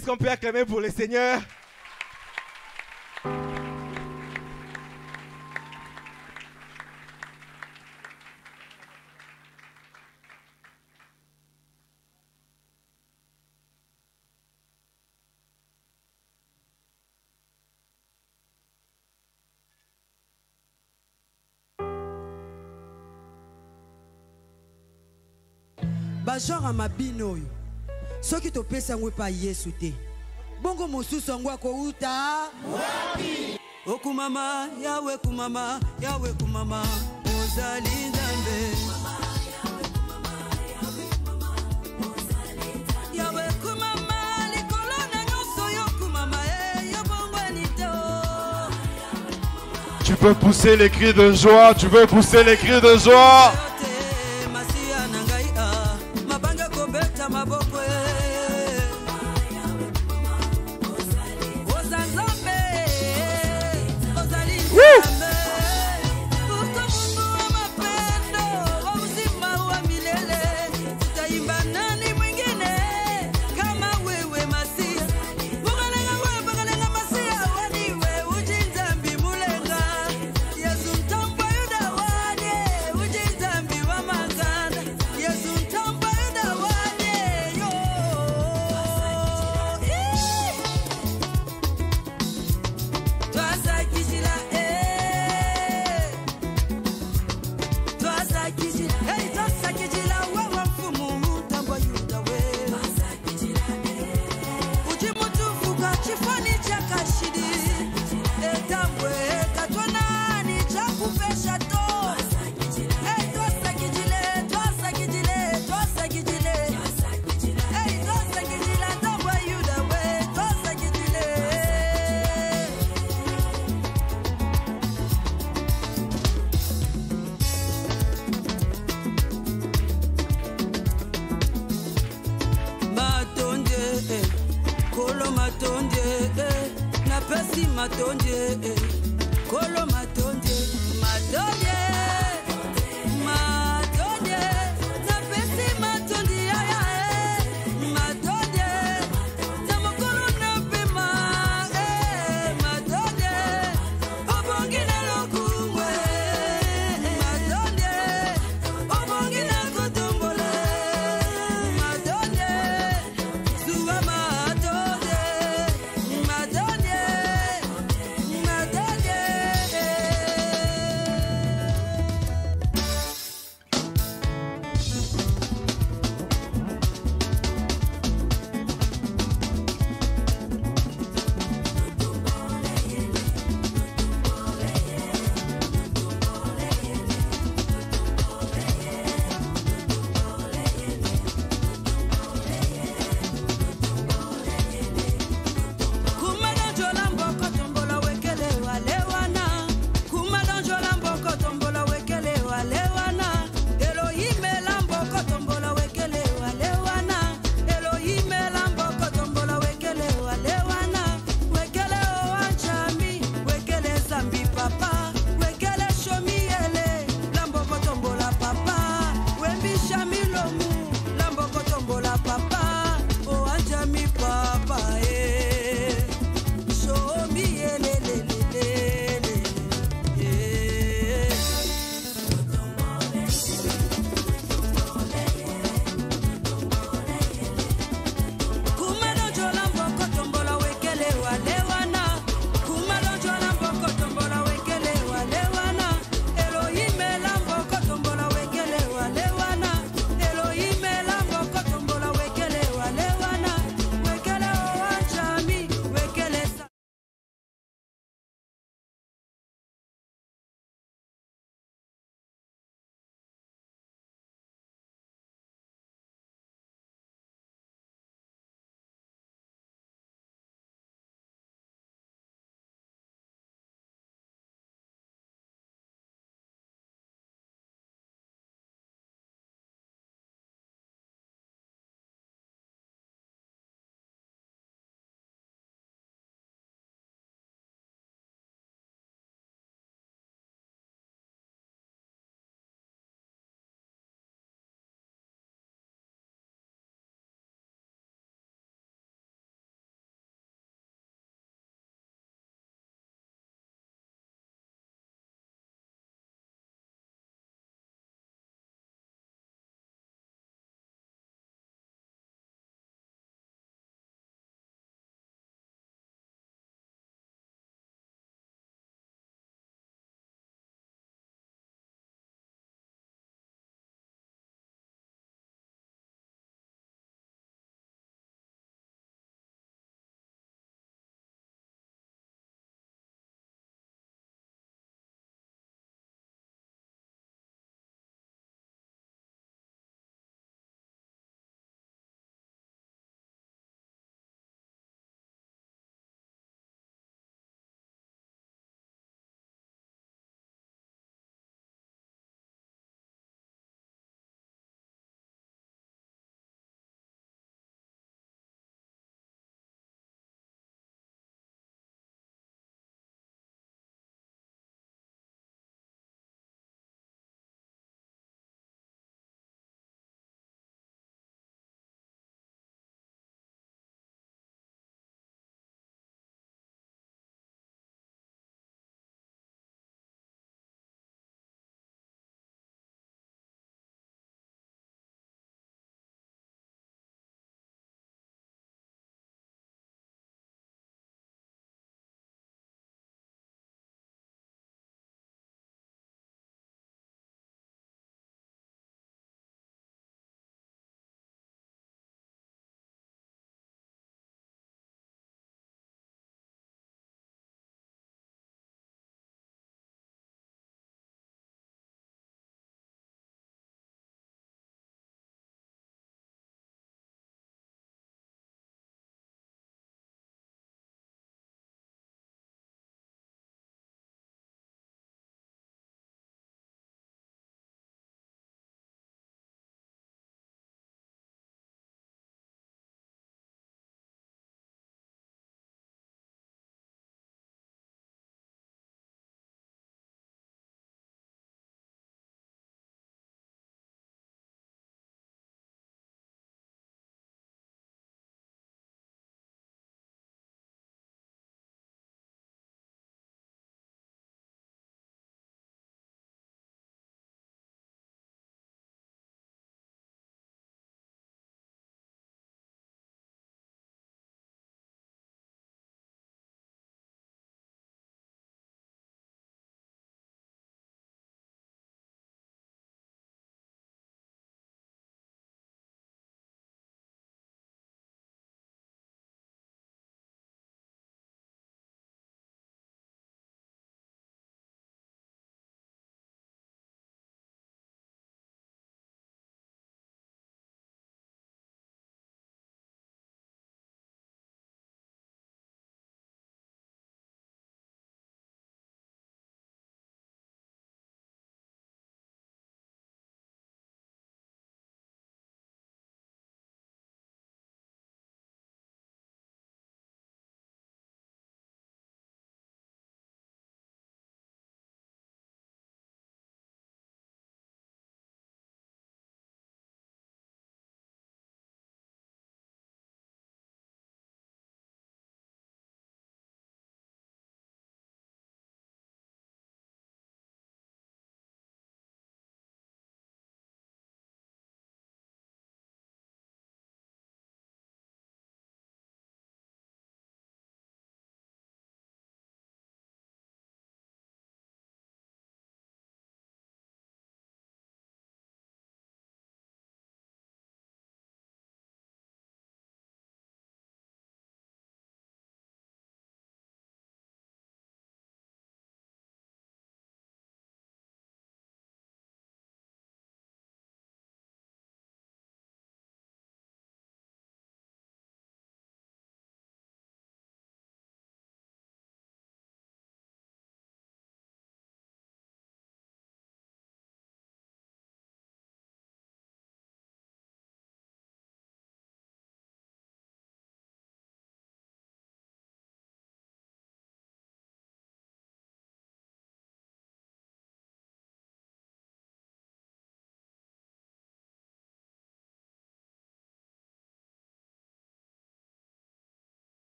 Est-ce qu'on peut acclamer pour le Seigneur? Genre à ma binoyo. Ce qui te pèse en pas yesu te. Bongo mosusu ngwa ko uta. Wapi. Okumama, yawe kumama, yawe kumama. Ozali nzambe. Yawe kumama, likolo na nyonso yo kumama yo bongo nito. Tu peux pousser les cris de joie, tu peux pousser les cris de joie.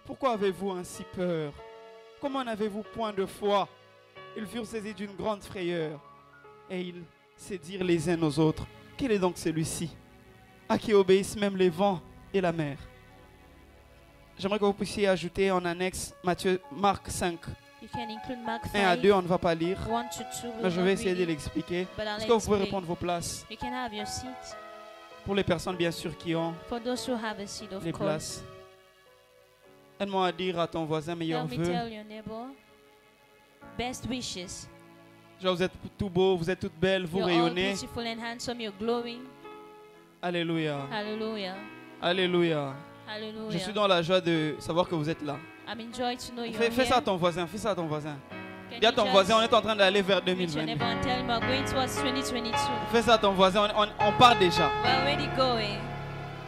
pourquoi avez-vous ainsi peur? Comment n'avez-vous point de foi? Ils furent saisis d'une grande frayeur et ils se dirent les uns aux autres, quel est donc celui-ci à qui obéissent même les vents et la mer? J'aimerais que vous puissiez ajouter en annexe Marc 5. You can include Mark 1 à 5, 2, on ne va pas lire, 1 to 2. mais je vais essayer de l'expliquer. Est-ce que vous pouvez reprendre vos places? You can have your seat. Pour les personnes bien sûr qui ont For those who have a seat, of les course. places. Aide-moi à dire à ton voisin meilleur Help me vœu. tell your neighbor. Best wishes. Genre vous êtes tout beau, vous êtes toutes belles, vous You're all rayonnez. beautiful and handsome. You're glowing. Alléluia. Hallelujah. Alléluia. Hallelujah. Je suis dans la joie de savoir que vous êtes là. I'm enjoyed to know you're Fais ça à here. ton voisin, fais ça à ton voisin. Can Dis à you ton just voisin, on est en train d'aller vers reach your 2022. neighbor and tell him we're going towards 2022. Fais ça à ton voisin, on part déjà. We're already going.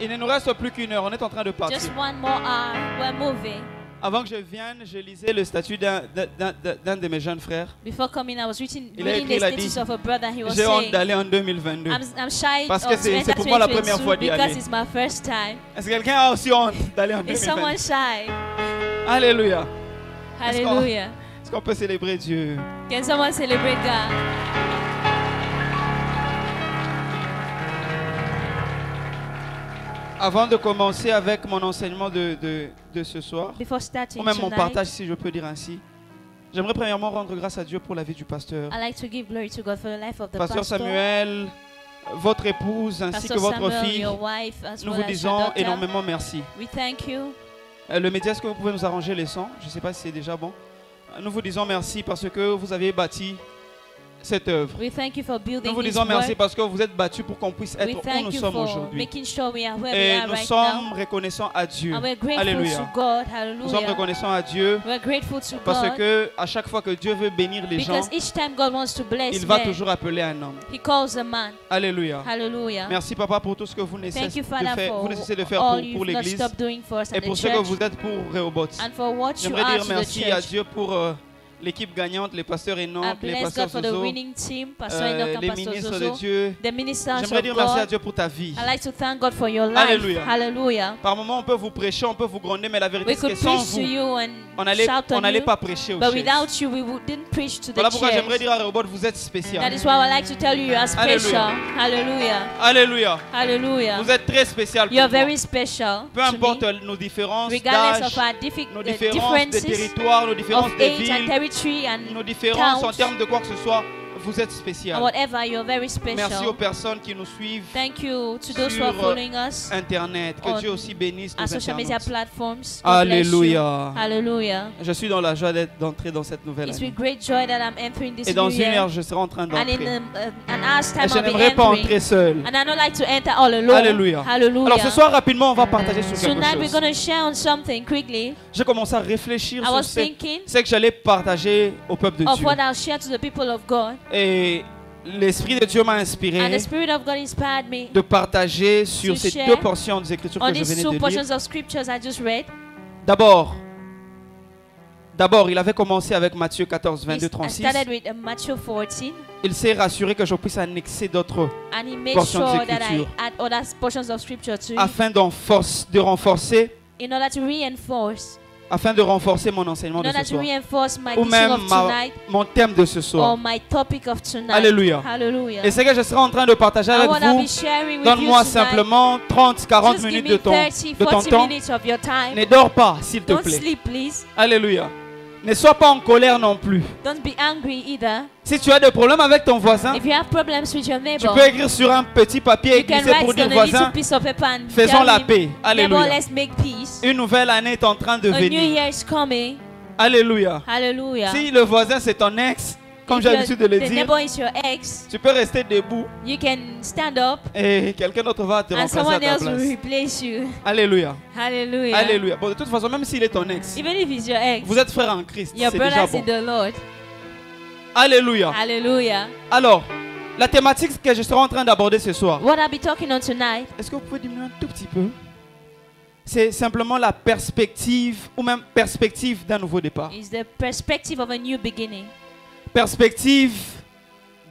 Il ne nous reste plus qu'une heure, on est en train de partir. Just one more hour. We're moving. Avant que je vienne, je lisais le statut d'un de mes jeunes frères. Before coming, I was reading Il a reading écrit, the il a dit, status of a brother. He was J'ai honte saying, d'aller en 2022. I'm shy Parce of que c'est pour moi la première fois 2022 d'y because aller. it's my first time. Est-ce que quelqu'un a aussi honte d'aller en Is someone 2022? shy? Alléluia. Hallelujah. Est-ce qu'on peut célébrer Dieu? Can someone celebrate God? Avant de commencer avec mon enseignement de ce soir, Before ou starting même mon tonight, partage si je peux dire ainsi, j'aimerais premièrement rendre grâce à Dieu pour la vie du pasteur. I like to give glory to God for the life of the Pasteur pastor. Samuel, votre épouse ainsi Pastor que votre Samuel, fille, your wife, as nous well vous as your disons daughter. énormément merci. We thank you. Le média, est-ce que vous pouvez nous arranger les sons? Je ne sais pas si c'est déjà bon. Nous vous disons merci parce que vous avez bâti cette œuvre. We thank you for building Nous vous this disons merci work. parce que vous êtes battus pour qu'on puisse We être où thank nous you sommes for aujourd'hui. making sure we are where we Et are nous right sommes now. reconnaissants à Dieu. And we're grateful Alléluia. to God. Nous sommes Hallelujah. reconnaissants à Dieu We're grateful to parce God que à chaque fois que Dieu veut bénir les gens, because each time God wants to bless il va men, toujours appeler un homme. He calls a man. Alléluia. Hallelujah. Merci papa pour tout ce que vous Thank nécessitez you, de Father, faire, for vous nécessitez de faire all pour you've not l'Église stopped doing for us et and pour the ce que church, vous êtes pour Rehoboth. and for what you J'aimerais are dire to the merci à church. Dieu pour l'équipe gagnante, les pasteurs I Enoch, les bless pasteurs God for the Zozo, winning team, Pastor Enoch and les Pastor ministres de Zozo, Dieu. the ministers J'aimerais of dire merci à God. Dieu pour ta vie. I like to thank God for your life. Alléluia. Hallelujah. Par moments, on peut vous prêcher, on peut vous gronder, mais la vérité, We c'est que could sans preach to vous, you and on shout on n'allait you, pas prêcher au but church. without you, we didn't preach to the Voilà pourquoi j'aimerais church. dire à Rehoboth, vous êtes That spécial. is why I like to tell you you are special. Hallelujah. Alléluia. Hallelujah. Vous êtes très spécial You are pour moi. very special Peu to importe me, nos différences regardless d'âge, of our nos différences de differences territoire, nos différences of de age and villes, territory and nos différences en towns. termes de quoi que ce soit, vous êtes and spécial. whatever. You're very Merci aux special. personnes qui nous suivent Thank you to those who are sur following us Internet. Que on Dieu aussi bénisse on nos social media internautes. platforms. God bless you. Alléluia. Hallelujah. Je suis dans la joie d'entrer dans cette nouvelle It's année. with great joy that I'm entering this Et dans new une year. heure, je serai en train And in d'entrer. an hour's time, Et je I'll be n'aimerais pas entering. entrer seul. And I don't like to enter all alone. Alléluia. Hallelujah. Alors ce soir, rapidement, on va partager sur quelque Tonight we're chose. going to share on something quickly. J'ai commencé à réfléchir I sur was ce thinking que j'allais partager au peuple de of Dieu. what I'll share to the people of God. Et l'Esprit de Dieu m'a And the inspiré Spirit of God inspired me de partager sur To ces share deux portions des Écritures on que je these venais two de lire. portions of scriptures I just read. D'abord, il avait commencé avec Matthieu 14, 22, I 36. started with Matthew 14, Il s'est rassuré que je puisse annexer d'autres and he made Portions sure that I d'Écriture. add other portions of scripture to it afin de renforcer in order to reinforce, mon enseignement de ce soir. reinforce my Ou teaching même of tonight mon thème de ce or soir. my topic of tonight. Alléluia. Hallelujah. Et c'est que je serai en train de partager And avec what I'll vous. be sharing with Donne-moi you tonight, simplement 30, 40 just give minutes me de ton 30, 40 temps. minutes of your time. Ne dors pas, s'il te Don't plaît. sleep, please. Alléluia. Ne sois pas en colère non plus. Don't be angry either. Si tu as des problèmes avec ton voisin, If you have problems with your tu neighbor, peux écrire sur un petit papier et you can glisser pour write dire on a little voisin, piece of paper and faisons tell la him, paix. neighbor, Alléluia. let's make peace. Une nouvelle année est en train de A new venir. year is coming. Alléluia. Hallelujah. Si le voisin c'est ton ex, comme If j'ai your- l'habitude de le the dire, neighbor is your ex, tu peux rester debout you can stand up et quelqu'un d'autre va te and remplacer à someone ta else will place. replace you. Alléluia. Hallelujah. Alléluia. Bon, de toute façon, même s'il est ton ex, Even if it's your ex, vous êtes frères en Christ. your C'est déjà brothers bon. in the Lord. Alléluia. Hallelujah. Alors, la thématique que je serai en train d'aborder ce soir, What I'll be talking on tonight est-ce que vous pouvez diminuer un tout petit peu? C'est simplement la perspective, ou même perspective d'un nouveau départ. is the perspective of a new beginning. Perspective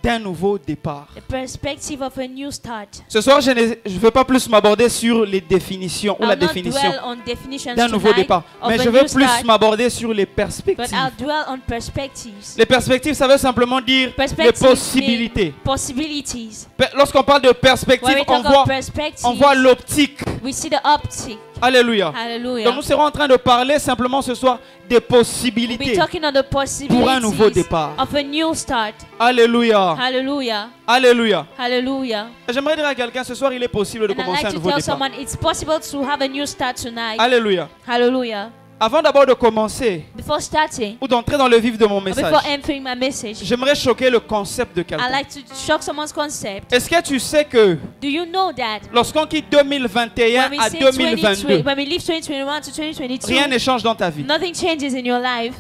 d'un nouveau départ. The perspective of a new start. Ce soir, je ne veux pas plus m'aborder sur les définitions ou la I'll not définition dwell on definitions d'un nouveau tonight départ, of mais a je veux new plus start, m'aborder sur les but perspectives. I'll dwell on perspectives. Les perspectives, ça veut simplement dire les Perspectives possibilités. mean possibilities. Lorsqu'on parle de When perspective, we on talk voit, of perspective, on voit l'optique. we see the optic. Alléluia. Hallelujah. Donc nous serons en train de parler simplement ce soir des We'll be possibilités talking on the pour un nouveau possibilities départ. of a new start. Alléluia. Hallelujah. Alléluia. Hallelujah. J'aimerais dire à quelqu'un ce soir, il est possible de And I'd commencer like un to nouveau tell départ. someone it's possible to have a new start tonight. Alléluia. Hallelujah. Avant d'abord de commencer Before starting, ou d'entrer dans le vif de mon or message, before entering my message, j'aimerais choquer le concept de I quelqu'un. like to shock someone's concept. Est-ce que tu sais que Do you know that lorsqu'on quitte 2021 when we à say 2022, when we leave 2021 to 2022, rien ne change dans ta vie? nothing changes in your life?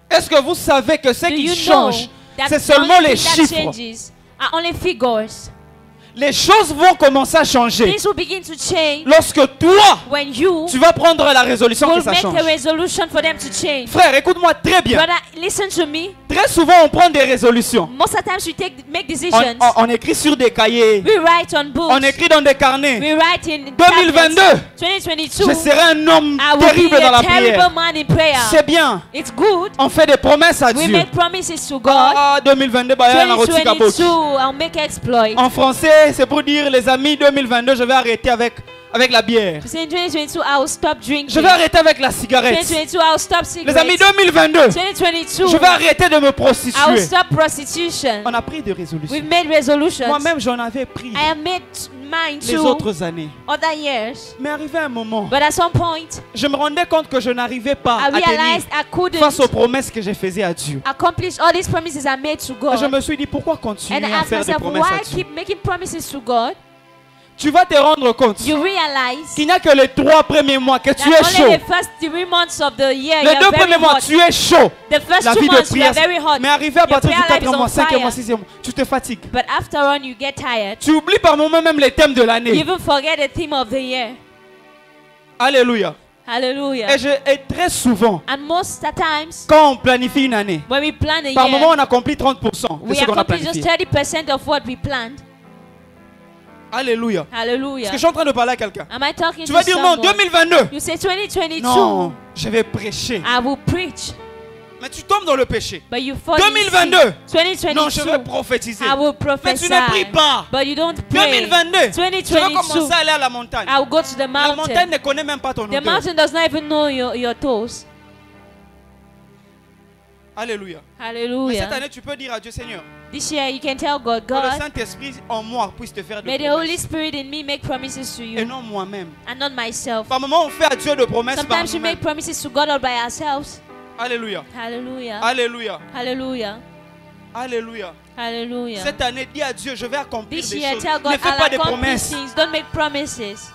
Est-ce que vous savez que ce Do qui you change, know that c'est the seulement only les thing that chiffres? changes are only figures? Les choses vont commencer à changer Things will begin to change lorsque toi, when you tu vas prendre la résolution que will ça make change. a resolution for them to change. Frère, écoute-moi très bien. Brother, listen to me. Très souvent, on prend des résolutions. Most of the times we make On, decisions. on écrit sur des cahiers. We write on books. On écrit dans des carnets. We write in 2022. tablets. 2022. Je serai un homme I will be terrible dans a la terrible prière. man in prayer. C'est bien. It's good. On fait des promesses à We Dieu. make promises to God. Ah, 2022, bah, il y a un rôti 2022, capote. I'll make exploits. En français, c'est pour dire, les amis, 2022, je vais arrêter avec la bière. To say in 2022, I will stop drinking. Je vais arrêter avec la cigarette. 2022, I'll stop Les cigarettes. amis, 2022, 2022, je vais arrêter de me I will prostituer. stop prostitution. On a pris des résolutions. We've made resolutions. Moi-même, j'en avais pris I have made mine les too autres années. other years. Mais arrivé un moment, But at some point, je me rendais compte que je n'arrivais pas I à tenir realized I couldn't face aux promesses que je faisais à Dieu. accomplish all these promises I made to Et je God. me suis dit, pourquoi And continuer I à asked faire des myself, promesses why à Dieu? keep making promises to God? Tu vas te rendre compte You realize qu'il n'y a que les 3 premiers mois que tu that es only chaud. the first 3 months of the year you Les 2 are very premiers mois, hot. tu es chaud. The first La 2 vie de months you prière. are very hot. Mais arrivé à Your partir du prayer life is 4e mois, on 5e mois, fire. 6e mois, tu te fatigues. But after on, you get tired. Tu oublies par moments même les thèmes de You l'année. even forget the theme of the year. Alléluia. Hallelujah. Et très souvent, And most of the times, quand on planifie une année, when we plan a par moment year, on accomplit 30% de we ce qu'on a accomplish just planifié. 30% of what we planned. Alléluia. Hallelujah. Est-ce que je suis en train de parler à quelqu'un? Am I talking Tu to vas dire non, someone? 2022. You say 2022, Non, je vais prêcher. I will preach. Mais tu tombes dans le péché. But you fall 2022. in sin. Non, je vais 2022, prophétiser. I will Mais prophesy. tu ne pries pas. But you don't pray. 2022. Je vais 2022, commencer à aller à la montagne. I will go to the La montagne mountain. ne connaît même pas ton The odeur. mountain does not even know your toes. Alléluia. Mais cette Hallelujah. année, tu peux dire à Dieu, Seigneur, This year you can tell God, que le God, Saint-Esprit en moi puisse te faire may des the Holy promesses. Spirit in me make promises to Et you non moi-même. and not myself. Par moment, on fait à Dieu de promesses par Sometimes we nous-mêmes. make promises to God all by ourselves. Alléluia. Hallelujah. Alléluia. Hallelujah. Alléluia. Hallelujah. Cette année, dis à Dieu, je vais accomplir This des year, choses. tell God, Ne fais pas I'll des accomplish promesses. things. Don't make promises.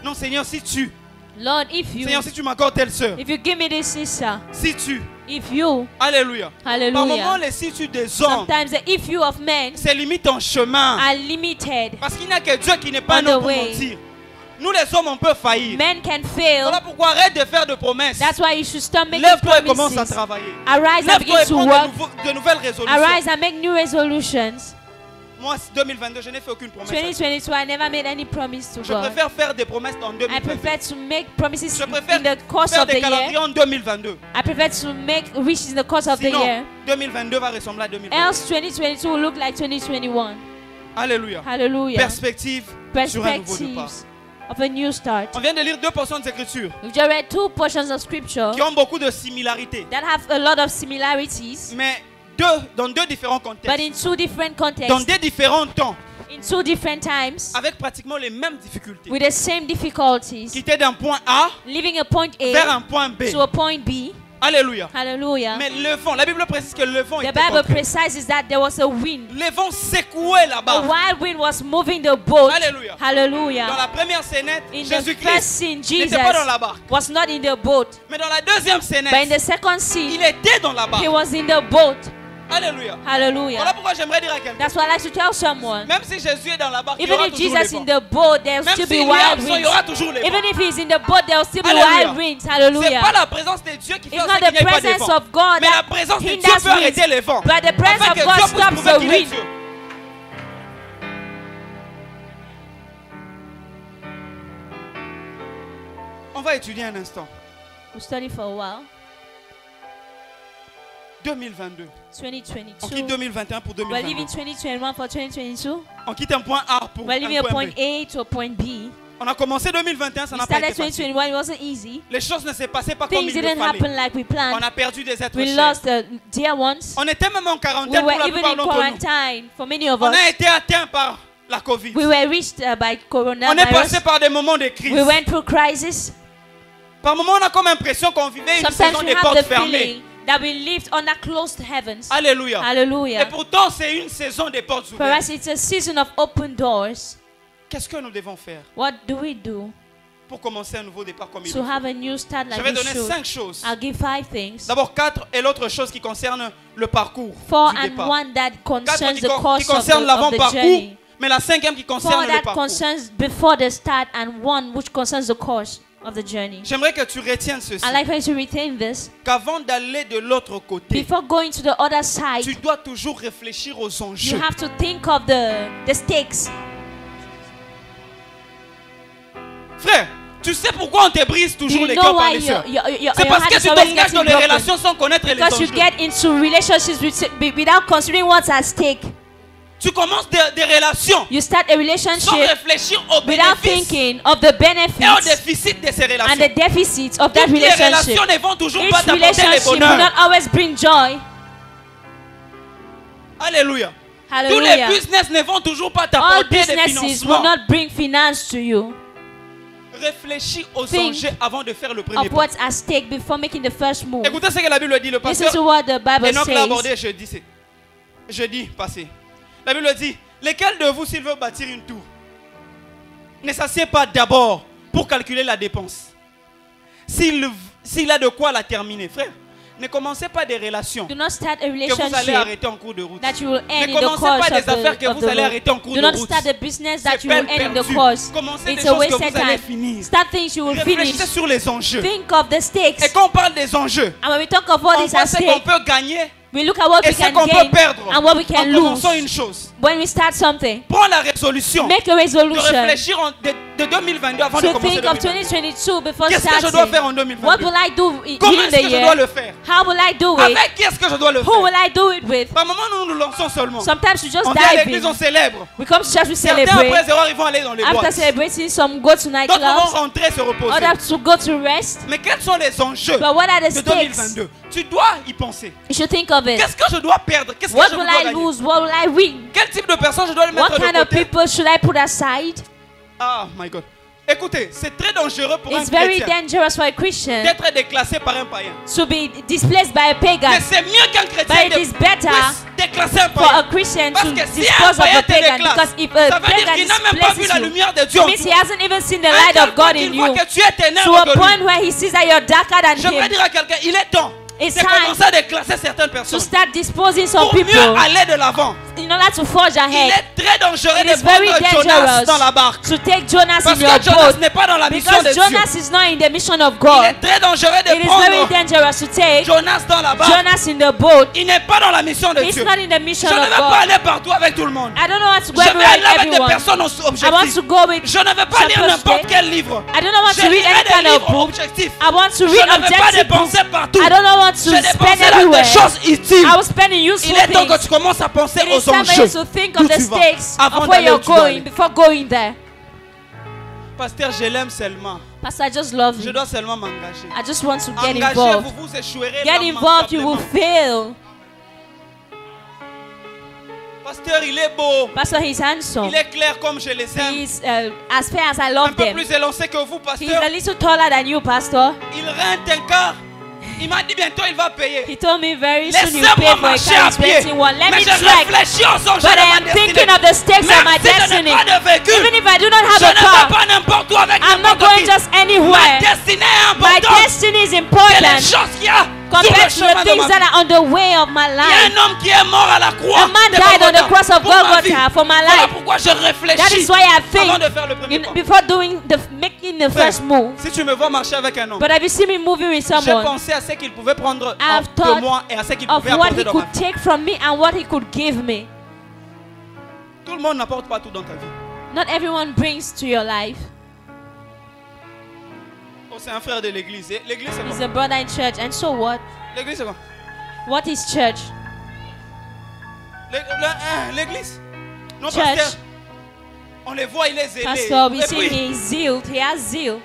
Non, Seigneur, si tu. Lord, if you Seigneur, si tu m'accordes telle sœur. give me this sister, Si tu. if you, Alléluia. Par moment, hallelujah. les si tu des hommes, Sometimes the if you of men c'est limite ton chemin. are limited. Parce qu'il n'y a que Dieu qui n'est pas On non the pour way. mentir. Nous les hommes, on peut faillir. Men can fail. Voilà pourquoi arrête de faire de promesses. That's why you should stop making Lève-toi et commence à promises. travailler. Arise and Lève-toi begin et to prends work. de nouvelles résolutions. Arise and make new resolutions. Moi, 2022, je n'ai fait aucune promesse. à Dieu. 2022, I never made any promise to Je God. préfère faire des promesses en I 2022. prefer to make promises Je in préfère the course faire of the des calendriers year. en 2022. I prefer to make wishes in the course of the Sinon, year. 2022 va ressembler à 2022. Else 2022 will look like 2021. Alléluia. Hallelujah. Perspective sur un nouveau départ. Perspectives of a new start. On vient de lire 2 portions d'écriture We've just read 2 portions of scripture qui ont beaucoup de similarités. that have a lot of similarities, Mais dans 2 différents but contextes. in 2 different Dans contexts, des différents temps. in 2 different times, Avec pratiquement les mêmes difficultés. with the same difficulties, Quitter d'un point A leaving a point vers A un point B. to a point B. Alléluia. Hallelujah. Mais le vent, la Bible précise que le vent The était Bible contraire. precises that there was a wind. Le vent secouait A là-bas. wild wind was moving the boat. Alléluia. Dans Hallelujah. la première scénette, In the first Jésus-Christ scene, n'était pas dans la Jesus barque. was not in the boat. Mais dans la deuxième But in scénette, the second il scene, était dans la barque. he was in the boat. Alléluia. Hallelujah. Voilà pourquoi j'aimerais dire à quelqu'un. That's why I like to tell someone. Même si Jésus est dans la barque, il y Even aura if toujours Jesus les in vents. the boat, there'll Même still s'il be est wild absent, il y winds. aura toujours les vents. Even if he's in the boat, there'll still be Alléluia. wild winds. C'est Hallelujah. pas la présence de Dieu qui fait It's en not sorte qu'il the n'y ait pas de presence vent. of God Mais la that présence de Dieu hinders peut winds. arrêter les vents. But the presence Afin of que God Dieu puisse stops prouver the qu'il est wind. Dieu. On va étudier un instant. We'll study for a while. 2022. 2022. On quitte 2021 pour We're leaving 2022. 2021 for 2022. On quitte un point A pour We're un leaving a point point B. A to a point B. On a commencé 2021, ça We n'a pas started été facile. 2021, it wasn't easy. Les choses ne s'est passées pas comme Things il le didn't happen fallait. like we On planned. a perdu des êtres We chers. lost dear ones. On était même en We quarantaine pour were la even plupart in d'entre nous. quarantine for many of On us. a été atteints par la Covid. We were reached by On est coronavirus. passé par des moments de crise. We went through crisis. Par moments, on a comme l'impression qu'on vivait une Sometimes saison we des have portes the fermées. feeling that we lived under closed heavens. Alléluia. Et Hallelujah. pourtant, c'est une saison des portes For ouvertes. us, it's a season of open doors. Qu'est-ce que nous devons faire What do we do pour commencer un nouveau départ comme il to faut? have a new start Je like vais we donner should? 5 choses. I'll give 5 things. D'abord 4 et l'autre chose qui concerne le parcours 4 du and départ. 1 that 4 concerns qui, the qui course of concerne the l'avant-parcours, journey. mais la 5e qui 4 concerne le that parcours. concerns before the start and 1 which concerns the course of the journey. J'aimerais que tu retiennes ceci. I like for you to retain this. Qu'avant d'aller de l'autre côté, Before going to the other tu side, dois toujours réfléchir aux you enjeux. have to think of the stakes. Frère, tu sais pourquoi on te brise Do toujours you les know cœurs par why les sœurs? your C'est parce heart que is tu always t'engages dans getting les broken? relations sans connaître les Because you enjeux. get into relationships without considering what's at stake. Tu commences des relations You start a sans relationship réfléchir aux without bénéfices thinking of the et aux benefits déficits de ces and relations. the deficits of that Toutes les relationship. relations ne vont toujours Each pas t'apporter le relationship will bonheur. not always bring joy. Alléluia. Tous les Hallelujah. business ne vont toujours pas All t'apporter des businesses will financements. not bring finance to you Réfléchis aux Think enjeux avant de faire le premier of pas. what's at stake before making the first move. Écoutez ce que la Bible dit. Le Listen pasteur to what the Bible Enoch l'a says. abordé jeudi passé. La Bible dit, lequel de vous, s'il veut bâtir une tour, ne s'assied pas d'abord pour calculer la dépense, s'il a de quoi la terminer. Frère, ne commencez pas des relations Do not start a que vous allez relationship arrêter en cours de route. that you will end Ne in the commencez course pas des affaires of que vous the allez road. arrêter en cours Do de not route. start a business that C'est you will peine end in the perdue. course. Commencez des It's a choses que wasted vous allez time. finir. Start things you will finish. Réfléchissez sur les enjeux. Think of the stakes. Et quand on parle des enjeux, And when we talk of what on is at voit ce qu'on stake, peut gagner we look at what et we ce can qu'on peut gain perdre and what we can en lose. commençant une chose. When we start something, Prends la résolution make a de resolution réfléchir de 2022 avant de to commencer think of 2022. 2022 before Qu'est-ce que je dois starting. faire en What 2022? will I do Comment within est-ce the que je dois le year? faire? How will I do it? Avec qui est-ce que je dois le Who will faire? I do it with? Par moment, nous nous lançons seulement. Sometimes we just On vient à dive l'église, on in. célèbre. We come to church, we Certains celebrate. après zéro, ils vont aller dans les After boîtes. celebrating, some go to D'autres vont nightclubs, rentrer se reposer. others to go to rest. Mais quels sont les enjeux But what are the de stakes? 2022? Tu dois y penser. You should think of it. Qu'est-ce que je dois perdre? Qu'est-ce que What je will dois I gagner? lose? What will I win? Quel type de personne je dois le What mettre de kind of côté? people should I put aside? Ah, my God. Écoutez, c'est très dangereux pour un It's very chrétien dangerous for a Christian d'être déclassé par un païen. to be displaced by a pagan. Mais c'est mieux qu'un But chrétien it is better puisse déclasser un for a païen. Christian Parce to que si dispose un of a païen te pagan, déclasse, because if a ça veut dire pagan qu'il n'a même pas vu displaces la you, lumière de Dieu en means he toi. hasn't even seen the À light tel of point God qu'il in voit you, que tu es ténèbres to a de lui. point where he sees that you're darker than J'aimerais him. dire à quelqu'un, il est temps It's de time commencer à déclasser certaines to personnes start disposing some pour mieux people aller de l'avant. in order to forge Il ahead, est très dangereux It is de prendre very Jonas dangerous dans la barque. to take Jonas Parce in your que Jonas boat, n'est pas dans la mission de because Dieu. Jonas is not in the mission of Il God. est très dangereux de It is very prendre dangerous to take Jonas dans la barque. Jonas in the boat. Il n'est pas dans la mission de It's Dieu. not in the mission Je ne of veux pas God. aller partout avec tout le monde. I don't know how to go Je vais everywhere aller with avec des everyone. personnes I want objectives. to go with Je ne vais pas lire some n'importe person. quel livre. I don't want Je to read lirai any des kind of livres book. objectifs. I want to Je read ne vais pas objective books. dépenser partout. I don't want Je to spend dépenserai dans everywhere. des choses utiles. I will spend in useful Il est temps que things. tu commences à penser It is aux time for enjeux. you to think D'où of the tu vas stakes avant of where d'aller où you're tu dois going aller. before going there. Pasteur, je l'aime seulement. Pastor, I just love Je you. dois seulement m'engager. I just want to get Engagez, involved. vous échouerez Get involved, you will lamentablement. fail. Pasteur, il est beau. Pastor, he's handsome. Il est clair comme je les aime. He's as fair as I Un love peu them. plus élancé que vous, He's pasteur. a little taller than you, Pastor. Il rente un car. Il m'a dit bientôt il va payer. He told me very soon you Laissez-moi pay for a marcher car. à He's pied. renting one. Let Mais me je trek. réfléchis aux enjeux But de I ma am destinée. thinking of the stakes of my Même si je destiny. n'ai pas de véhicule, Even if I do not have je a ne vais car, pas n'importe où avec I'm not n'importe going qui. just Ma anywhere. destinée est My importante. destiny is C'est les important choses qu'il y a compared to the chemin de things ma that vie. are on the way of my Il y a life. un homme qui est mort à la croix. A man de died on the Golgotha cross of pour ma vie. Golgotha for my Voilà life. pourquoi je That is réfléchis why I avant de think faire le premier pas. before making the Frère, first move. si tu me vois marcher avec un homme, But have you seen me moving with j'ai someone? pensé à ce qu'il pouvait prendre I've de thought moi et à ce qu'il Of pouvait what apporter he dans ma could vie. take from me and what he could give me. Tout le monde n'apporte pas tout dans ta vie. Not everyone brings to your life. Oh, c'est un frère de l'église. Et l'église, c'est He's quoi? a brother in church. And so what? L'église, c'est quoi? What is church? L'église. Non, Church. pasteur. On les voit, il est zélé. Pastor, we Et see puis, he is zeal. He has zeal.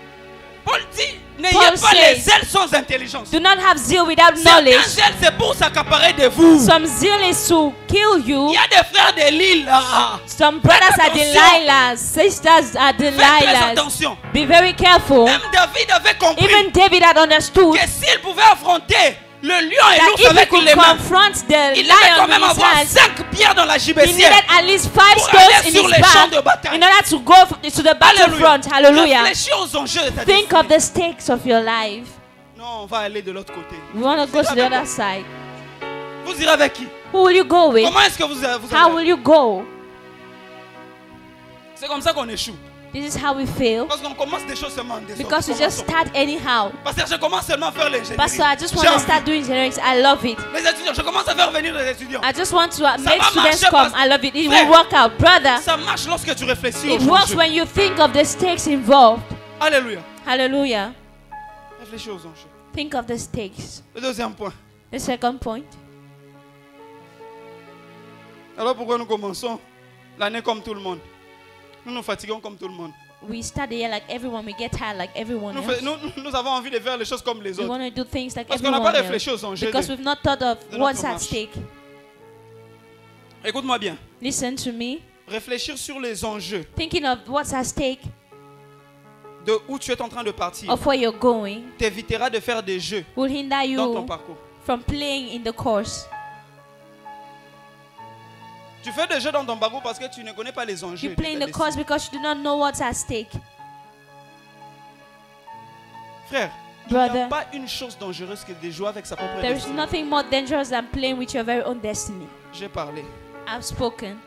Paul dit, n'ayez Paul pas les says, ailes sans intelligence. Do not have zeal without Certains knowledge. ailes, c'est pour s'accaparer de vous. Some zeal is to kill Il you. y a des frères de l'île là. Some brothers are attention. Delilahs. Sisters are Faites très Delilahs. attention. Be very careful. Même David avait compris Even David had understood que s'il pouvait affronter le lion et that l'ours if he avec could les mains, confront the il devait quand lion même with his avoir hands, 5 pierres dans la he gibecière needed at least 5 pour stones aller in sur his les champs de back bataille. in order to go to the battlefront. Hallelujah. Réfléchis aux enjeux de ta Think destinée. of the stakes of your life. Non, on va aller de l'autre côté. We want to go to the other side. Vous irez avec qui? Who will you go with? Comment est-ce que vous How allez? will you go? C'est comme ça qu'on échoue. This is how we fail. Parce qu'on commence des choses seulement en désordre. Because we just Commençons. start anyhow. Parce que je commence seulement à faire l'ingénierie. Pastor, I just want J'ai to envie. start doing generics. I love it. Les étudiants, je commence à faire venir les étudiants. I just want to make va students marcher come. parce- I love it. It Frère, will work out. Brother, Ça marche lorsque tu réfléchis it aux works enjeux. when you think of the stakes involved. Alléluia. Hallelujah. Réfléchis aux enjeux. Think of the stakes. Le deuxième point. The second point. Alors pourquoi nous commençons l'année comme tout le monde? Nous nous fatiguons comme tout le monde. We start the year like everyone. We get tired like everyone Nous, else. nous avons envie de faire les choses comme les We autres. want to do things like Parce qu'on n'a everyone pas else. réfléchi aux enjeux. Because we've not thought of de what's notre at marche. stake. Écoute-moi bien. Listen to me. Réfléchir sur les enjeux Thinking of what's at stake, de où tu es en train de partir of where you're going, t'évitera de faire des jeux will hinder dans ton you parcours. from playing in the course. Tu fais des jeux dans ton parcours parce que tu ne connais pas les enjeux. You de play in ta the course because you do not know what's at stake. Frère, il n'y a Brother, pas une chose dangereuse que de jouer avec sa propre there is destinée. nothing more dangerous than playing with your very own destiny. J'ai parlé. I've spoken.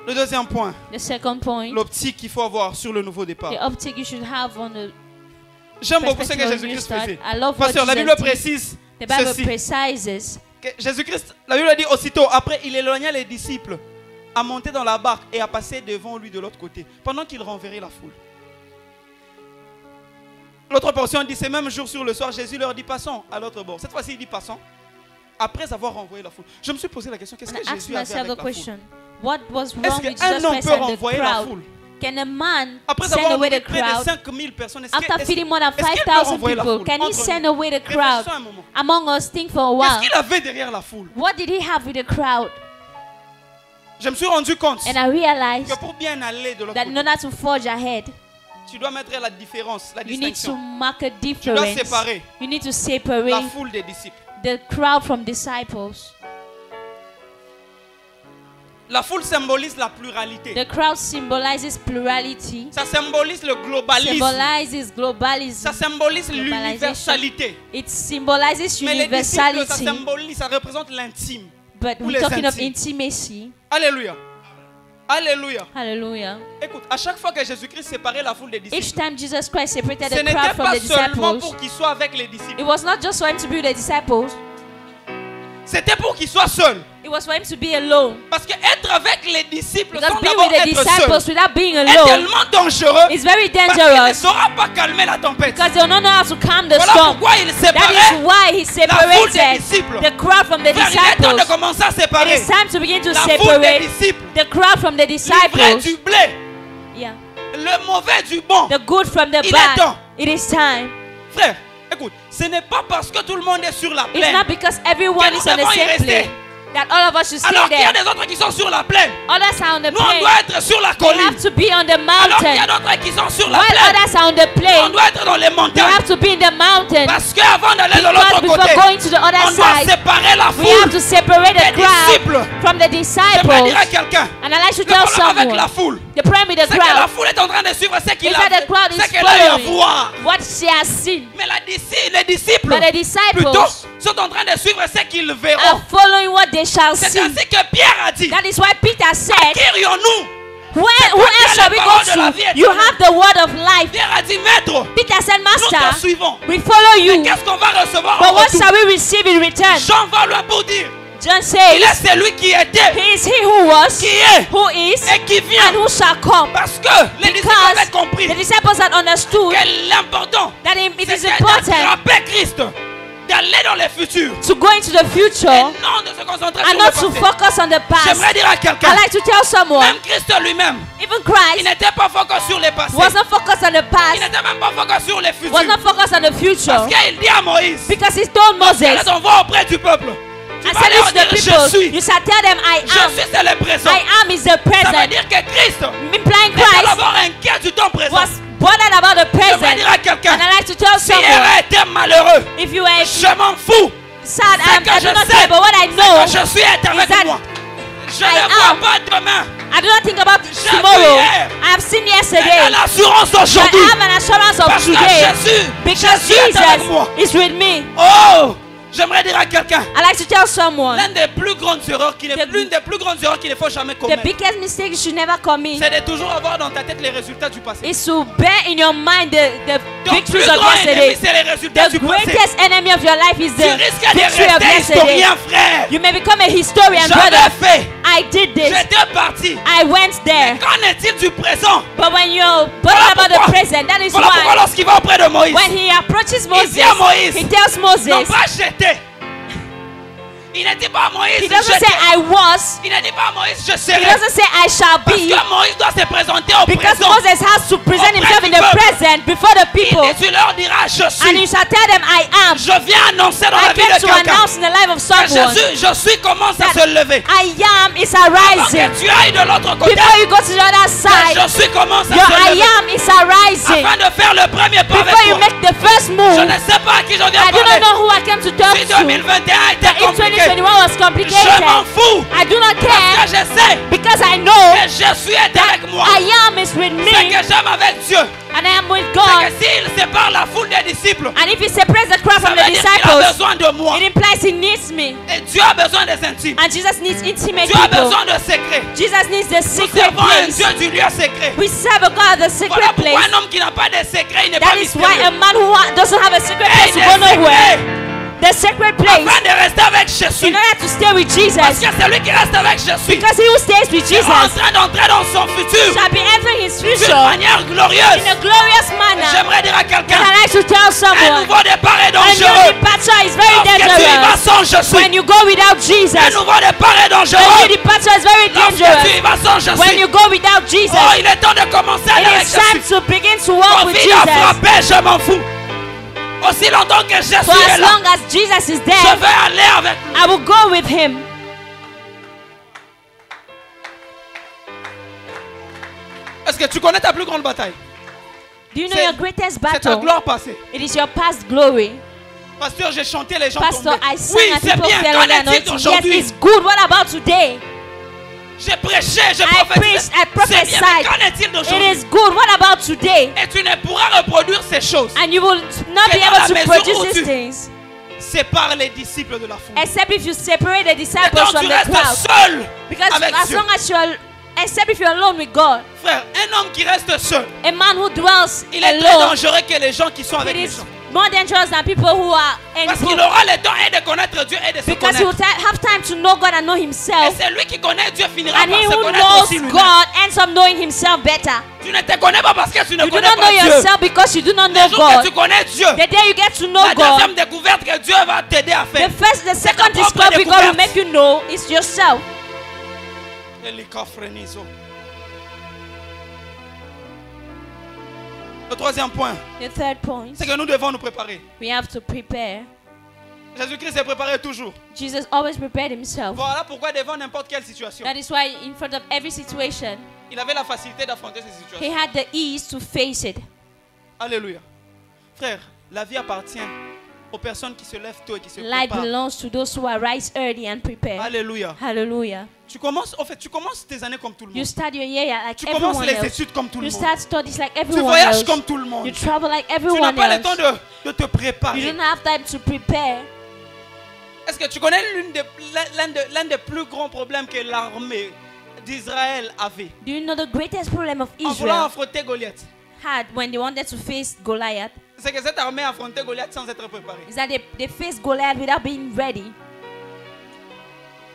Le deuxième point, The second point, l'optique qu'il faut avoir sur le nouveau départ. the optic you should have on the J'aime beaucoup ce que perspective of new Jésus-Christ start. faisait. I love what Pasteur, la Bible Jesus did. précise The Bible ceci. precises Que Jésus-Christ, la Bible dit aussitôt, après il éloigna les disciples à monter dans la barque et à passer devant lui de l'autre côté, pendant qu'il renverrait la foule. L'autre portion dit, ce même jour sur le soir, Jésus leur dit, passons à l'autre bord. Cette fois-ci, il dit, passons, après avoir renvoyé la foule. Je me suis posé la question, qu'est-ce and que I asked Jésus avait myself avec the la foule? question: what was Est-ce wrong with qu'un Jesus homme Christ peut and the renvoyer la crowd? foule? Can a man Après send avoir away envoyé the près de crowd 5000 personnes, after feeding more than est-ce qu'il peut 5,000 renvoyer la people? foule? Can he Entre send nous. away the crowd? Réfléchissons un moment. Among us, think for a Qu'est-ce while. qu'il avait derrière la foule? What did he have with the crowd? Je me suis rendu compte And I realized que pour bien aller de l'autre that in côté, order to forge ahead, tu dois mettre la différence, la you need to distinction. mark a Tu dois difference. séparer You need to la separate foule des disciples. the crowd from disciples. La foule symbolise la pluralité. The crowd symbolizes plurality, Ça symbolise le globalisme. symbolizes globalism, Ça symbolise Globalisation. l'universalité. it symbolizes Mais les disciples, ça universality. symbolise, ça représente l'intime. But Ou we're les talking of intimes. intimacy. Alléluia. Alléluia. Hallelujah. Écoute, à chaque fois que Jésus-Christ séparait la foule des Each disciples, time Jesus Christ separated ce the n'était crowd from pas the seulement disciples, pour qu'il soit avec les disciples. it was not just for him to be with the disciples, C'était pour qu'il soit seul. it was for him to be alone. Parce que être avec les disciples Because sans being d'abord with the être disciples seul without being est alone tellement dangereux is very parce qu'il ne dangerous saura pas calmer la tempête. because they will not know how to calm the Voilà storm. pourquoi il That is séparait why he la foule des separated disciples. the crowd from the Frère, il est temps de disciples. commencer à It séparer is time to begin to la foule des separate disciples, the crowd from the l'ivraie disciples. du blé, Yeah. le mauvais du bon. The good from the Il est bad. temps. It is time. Frère, écoute, ce n'est pas parce que tout le monde est sur la It's plaine. not because everyone Que is nous on the devons y same rester. plane that all of us should stay Alors qu'il y a there. des autres qui sont sur la plaine. Others are on the Nous, on plane. doit être sur la They colline. have to be on the Alors qu'il y a mountain. d'autres qui sont sur la While plaine. others are on the On plane, doit être dans les they montagnes. have to be in the mountain. Parce qu'avant d'aller de Because l'autre before côté, going to the on other doit side, séparer la we have foule to separate des the crowd disciples. from the J'aimerais dire à disciples. quelqu'un, And I like to le tell problème avec la someone, foule, the problem with the c'est que la crowd foule est en train de suivre ce qu'il is a, that the crowd is ce qu'elle a eu à following voir. what she has seen. Mais les disciples, But the plutôt, disciples sont en train de suivre ce qu'ils verront. are following what they shall C'est see. ainsi que Pierre a dit. That is why Peter said, Qu'irions-nous? who quoi else qui shall est we la go parole de la vie to? You éternelle? have the word of life. Pierre a dit, Maître, Peter said, nous te Master, suivons. we follow Mais you. qu'est-ce qu'on va recevoir But en what retour? shall we receive in return? Jean va lui pour dire, John il says, est celui qui était, He is he who was, qui est who is, et qui vient. and who shall come. Parce que les disciples avaient Because compris the disciples had understood que l'important, that it is c'était important d'attraper Christ, d'aller dans le futur. to go into the Et future non de se concentrer and sur not le to passé. focus on the past. J'aimerais dire à quelqu'un, I like to tell someone, même Christ lui-même, even il Christ n'était pas focus sur les passés. was not focused on the Il past, n'était même pas focus sur les was futurs. not focused on the Parce future, qu'il dit à Moïse, because he told Moses, quand on va auprès du peuple, tu I vas said leur this to dire, the je people, suis. you shall tell them I Je suis, c'est le présent. am is the Ça veut present, dire que Christ implying n'est pas Christ d'abord inquiet du temps présent. was bothered about the J'aimerais present. dire à quelqu'un, And I like to tell si someone, elle était malheureux, if you are je m'en fous. sad, C'est que I do je not sais care, but what I know, que je suis éternel is that de moi. Je I ne am. vois pas demain. I do not think about J'ai tomorrow. vu hier. I have seen J'ai yesterday. l'assurance But aujourd'hui. I have an assurance of Parce que today Jésus, because Jésus est avec Jesus moi. is with me. Oh, j'aimerais dire à quelqu'un, I like to tell someone, l'une des plus grandes erreurs qu'il ne faut jamais the commettre, biggest mistake you should never commit c'est de toujours avoir dans ta tête les résultats du passé. is to bear in your mind the Ton plus victories of grand ennemi, yesterday. c'est les résultats The du passé. greatest enemy of your life is Tu the risques de victory of rester yesterday. historien, frère. You may become a historian, J'avais brother. fait. I did this. J'étais parti. I went there. Qu'en est-il du présent? But when you're Voilà bothered about the pourquoi- present, that is Voilà pourquoi why lorsqu'il va auprès de Moïse, when he approaches Moses, dit à Moïse, he tells non Moses, pas j'étais. Il ne dit pas à Moïse, he doesn't say j'étais. I was, Il ne dit pas à Moïse, je he serai. doesn't say I shall Parce be, que Moïse doit se présenter au because présent. Moses has to present Auprès himself du in the peuple. present before the people, Et tu leur diras, je and you suis. shall tell them I am. Je viens annoncer dans I la vie came de to quelqu'un. announce in the life of Que someone Jésus, je suis, commence à that se lever. I am is Avant arising. que tu ailles de l'autre côté. Before you go to the other Que side, je suis, commence à your se I lever. am is arising. Afin de faire le premier pas Before you avec toi. make the first Je move, ne sais pas à qui je viens I do not parler. know who I came to talk Si to. 2021 était That in compliqué, 2021 was je complicated. m'en fous. I do not Parce que care je sais because I know que Jésus est avec moi. I am is with C'est me que j'aime avec Dieu. and I am with C'est God. que s'il sépare la foule des disciples, And if he separates the crowd ça from veut the dire qu'il a disciples, besoin de moi. it implies he needs me. Et Dieu a besoin des intimes. And Jesus needs intimate Dieu a people. besoin de secrets. Jesus needs the Nous secret servons un place. Dieu du lieu secret. We serve a God of the secret Voilà pourquoi place. un homme qui n'a pas de secret, il n'est pas That is why a mystérieux. man who doesn't have a secret Et place il will est go nowhere. secret The secret place afin de rester avec Jésus. in order to stay with Parce Jesus. que celui qui reste avec Jésus Because he who stays with est en Jesus train d'entrer dans son futur shall be entering his d'une future manière glorieuse. in a glorious manner. J'aimerais dire à And quelqu'un, I like to tell un someone, nouveau départ est a new dangereux. departure is very Lorsque tu y vas dangerous. sans Jésus, When you go without Jesus, un nouveau départ est a new dangereux. departure is very Lorsque tu dangerous. y vas sans When Jésus, you go without Jesus, oh, il est temps de commencer à aller it avec is time Jésus. to begin to walk Ton with fils a Jesus. frappé, je m'en fous. Aussi longtemps que Jésus For est as là, long as Jesus is je there, vais aller avec lui. I will go with him. Est-ce que tu connais ta plus grande bataille? Do you know C'est- your greatest C'est ta battle? gloire passée. It is your past glory. Pasteur, j'ai chanté, les gens Pastor, tombaient. I sang Oui, and c'est people bien. fell Qu'en on the est-il anointing. Yes, d'aujourd'hui? it's good. What about today? J'ai prêché, j'ai I prophétisé. preached, I C'est bien, prophesied. mais qu'en est-il It d'aujourd'hui? is good. What about today? Et tu ne pourras reproduire ces choses. And you will not Que be dans able la to mesure produce où these tu- things Sépare les disciples de la foule. except if you separate the Et disciples donc from tu the restes crowd. seul Because avec as Dieu. long as you're, except if you're alone with God, Frère, un homme qui reste seul, a man who dwells il est très alone, dangereux que les gens qui sont avec it les is gens. more dangerous than people who are in Parce group. qu'il aura le temps et de connaître Dieu et de se Because he will connaître. have time to know God and know Et himself. c'est lui qui connaît Dieu finira And par he se who connaître knows aussi lui-même. God ends up knowing himself better. Tu ne te connais pas parce que tu ne You do connais not know pas Dieu. yourself because you do not Le know jour que tu God. connais Dieu, The day you get to know la God, deuxième découverte que Dieu va t'aider à faire. the second ta propre discovery God will découverte. make you know is yourself. Le troisième point, The third point, c'est que nous devons nous préparer. we have to prepare. Jésus-Christ s'est préparé toujours. Jesus always prepared himself. Voilà pourquoi devant n'importe quelle situation, That is why in front of every situation, il avait la facilité d'affronter ces he situations. had the ease to face it. Alléluia. Frère, la vie appartient aux personnes qui se lèvent tôt et qui se Light préparent. belongs to those who arise early and prepare. Alléluia. Hallelujah. Tu commences tes années comme tout le You monde. start your year like Tu commences everyone les else. études comme tout le You monde. start studies like Tu everyone voyages else. comme tout le monde. You travel like Tu n'as everyone pas le temps else. de te You préparer. don't have time to prepare. Est-ce que tu connais l'un des plus grands problèmes que l'armée d'Israël avait Do you know the greatest problem of en voulant Israel affronter Goliath? had when they wanted to face Goliath? C'est que cette armée affrontait Goliath sans être préparée. Is that they faced Goliath without being ready.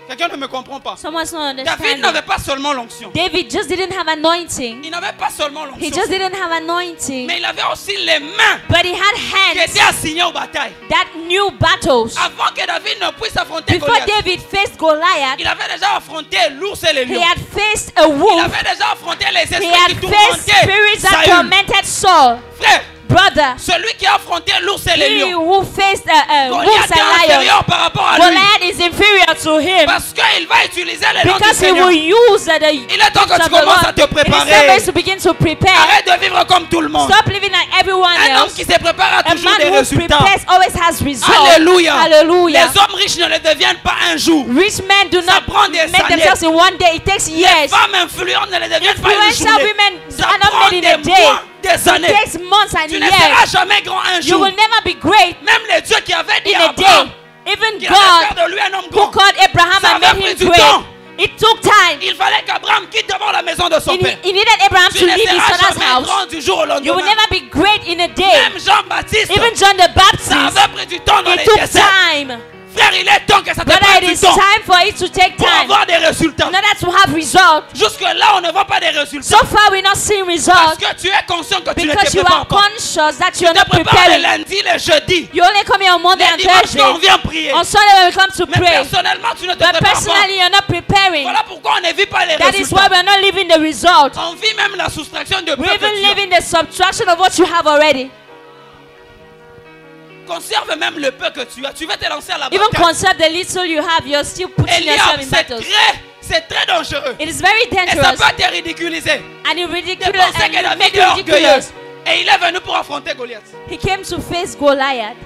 Quelqu'un ne me comprend pas. Someone's not David understanding. n'avait pas seulement l'onction. David just didn't have anointing. Il n'avait pas seulement He l'onction. just didn't have anointing. Mais il avait aussi les mains But he had qui hands étaient assignées aux batailles. that knew battles. Avant que David ne puisse affronter Before Goliath, David faced Goliath, il avait déjà affronté l'ours et les he lions. had faced a Il wolf. avait déjà affronté les He esprits had qui faced spirits tourmentaient that Saül. tormented Saul. Frère, Brother, celui qui a affronté l'ours et les he lions, who faced wolves Goliath est and lions, inférieur par rapport à lui. Goliath is inferior to him Parce qu'il va utiliser les noms du because he Seigneur. will use the Il est temps que gifts tu of the commences à Lord. te It is préparer. time to begin to prepare. Arrête de vivre comme tout le monde. Stop living like everyone Un homme else. qui se prépare a A toujours man des who résultats. prepares always has results. Alléluia. Hallelujah. Les hommes riches ne le deviennent pas un jour. Rich men do Ça not prend des make années. themselves in one day. It takes Les years. femmes influentes ne le deviennent pas une Influential journée. women Ça are not prend made in des a day. mois, des It années. takes months and Tu ne seras years. jamais grand un You jour. will never be great Même les dieux qui avaient dit in à a day. Abraham Even qu'il allait God, faire de lui un homme who grand, called Abraham Ça and avait made pris him du great, temps. it took time. il fallait qu'Abraham quitte d'abord la maison de son père. He needed Abraham Tu to ne leave his seras father's jamais house. grand du jour au You will lendemain. never be great in a day. Même Jean-Baptiste, Even John the ça Baptist, avait pris du temps dans it les took déserts. time. Frère, il est temps que ça te Brother, prenne it du is temps time for it to take pour time avoir des résultats. in order to have results. Jusque là, on ne voit pas des résultats. So far, we're not seeing Parce results que tu es conscient que tu ne because te you are prépares pas. conscious that Tu you're te not prépares le preparing. lundi, le jeudi, You only come here on Monday les and dimanches quand on Thursday. vient prier. On Sunday when we come to Mais pray. personnellement, tu ne te But prépares pas. personally, you're not preparing. Voilà pourquoi on ne vit pas les That is why résultats. we're not living the result. On vit même la soustraction de peu We're que even tu as. living the subtraction of what you have already. Conserve même le peu que tu as. Tu vas te lancer à la Even bataille. concept the little you have, you're still putting yourself Eliab, in battles. c'est très dangereux. It is very Et ça dangerous peut te ridiculiser. and you De ridiculous penser and que you David make est it orgueilleux. ridiculous. Et il est venu pour affronter Goliath. He came to face Goliath.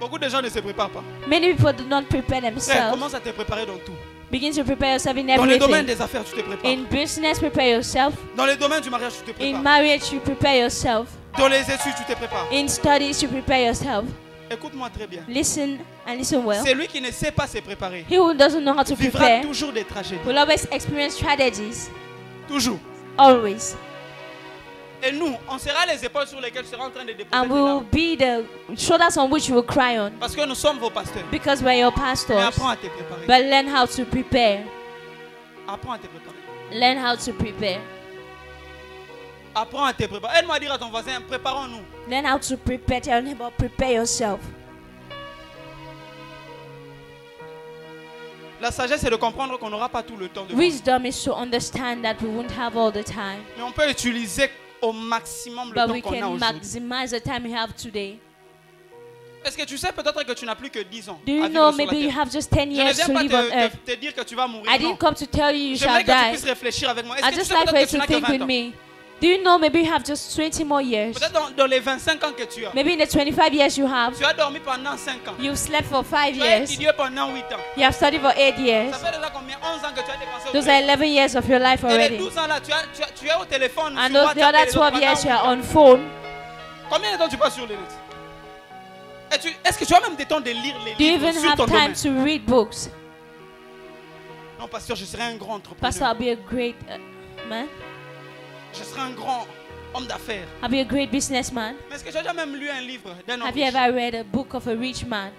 Beaucoup de gens ne se préparent pas. Many people do not prepare Frère, themselves. commence à te préparer dans tout. Begin to prepare yourself in Dans le domaine everything. des affaires, tu te prépares. In business, prepare yourself. Dans le domaine du mariage, tu te In prépares. marriage, you prepare yourself. Dans les études, tu te prépares. In studies, you prepare yourself. Écoute-moi très bien. Listen and listen well. Celui qui ne sait pas se préparer He who doesn't know how to vivra prepare toujours des tragédies. will always experience tragedies. Toujours. Always. Et nous, on sera les épaules sur lesquelles tu seras en train de déposer And tes we will larmes. be the shoulders on which you will cry on. Parce que nous sommes vos pasteurs. Because we're your Mais pastors. apprends à te préparer. But learn how to prepare. Apprends à te préparer. Learn how to prepare. Apprends à te préparer. Aide-moi à dire à ton voisin, préparons-nous. Learn how to prepare. Tell your neighbor, prepare yourself. La sagesse, c'est de comprendre qu'on n'aura pas tout le temps de voir. Wisdom is to understand that we won't have all the time. Mais on peut utiliser au maximum le But we temps qu'on a can aujourd'hui. maximize the time we have today. Est-ce que tu sais peut-être que tu n'as plus que 10 ans Do à you vivre know sur la maybe you terre? have just 10 Je ne years viens to pas live on earth? te dire que tu vas mourir. I Non. didn't come to tell you you J'aimerais shall que tu die. puisses réfléchir avec moi. Est-ce I que tu just sais like peut-être for que tu you n'as to que think 20 with ans? me. Do you know maybe you have just 20 more years? Peut-être dans les 25 ans que tu as. Maybe in the 25 years you have, Tu as dormi pendant 5 ans. you've slept for 5 Tu as years. étudié pendant 8 ans. You have studied for 8 years. Ça fait déjà combien? 11 ans que tu as dépensé au Those are 11 years of your life Et les already. 12 ans là, tu es au téléphone. And sur those, the WhatsApp et other les 12 autres years you pendant are 8 ans. on phone. Combien de temps tu passes sur les lettres? Est-ce que tu as même des temps de lire les Do you livres even sur have ton time domaine? to read books? Non, pasteur, je serai un grand Pastor, entrepreneur. I'll be a great man. Je serai un grand homme d'affaires. I'll be a great businessman. Mais est-ce que tu as déjà même lu un livre d'un homme Have you riche? ever read a book of a rich man?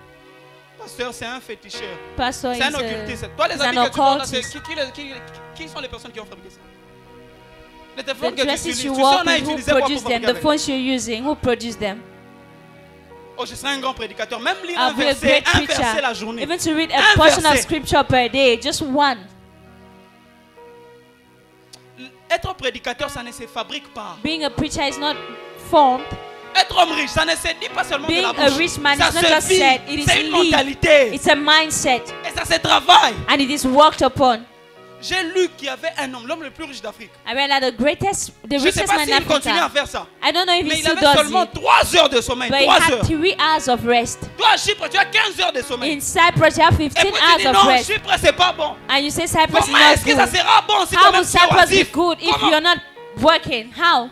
Pasteur, c'est un féticheur. Pastor is C'est un occultiste. Toi, les is habits an que tu portes, là, c'est- occultist. qui sont les personnes qui ont fabriqué ça? Les The téléphones que tu dresses utilises, you tu sais, walk on a with, who utilisé quoi pour produced them? fabriquer The avec? phones you're using, who produced them? Oh, je serai un grand prédicateur. Même lire I'll un be a verset, great un verset la preacher. journée. Even to read a Un portion of verset. scripture per day, just one. Être prédicateur, ça ne se fabrique pas. Being a preacher is not formed. Être homme riche, ça ne se dit pas seulement de Being la a bouche. rich man Ça is not se just vit. said, it is C'est une lived. mentalité. It's a mindset Et ça se travaille. and it is worked upon. J'ai lu qu'il y avait un homme, l'homme le plus riche d'Afrique. I read that the Je ne sais richest pas man in s'il continue à Africa. faire ça. I don't know if Mais he il still avait does seulement it, 3 heures de sommeil. but he 3 had heures. 3 hours of rest. Toi, à Chypre, tu as 15 heures de sommeil. In Cyprus, you have 15 Et puis tu hours dis of non, rest. Chypre, c'est pas bon. And you say Cyprus is Comment not est-ce que ça good. sera bon si How toi-même will tu es Cyprus be oisif? good if Comment? you're not working? How?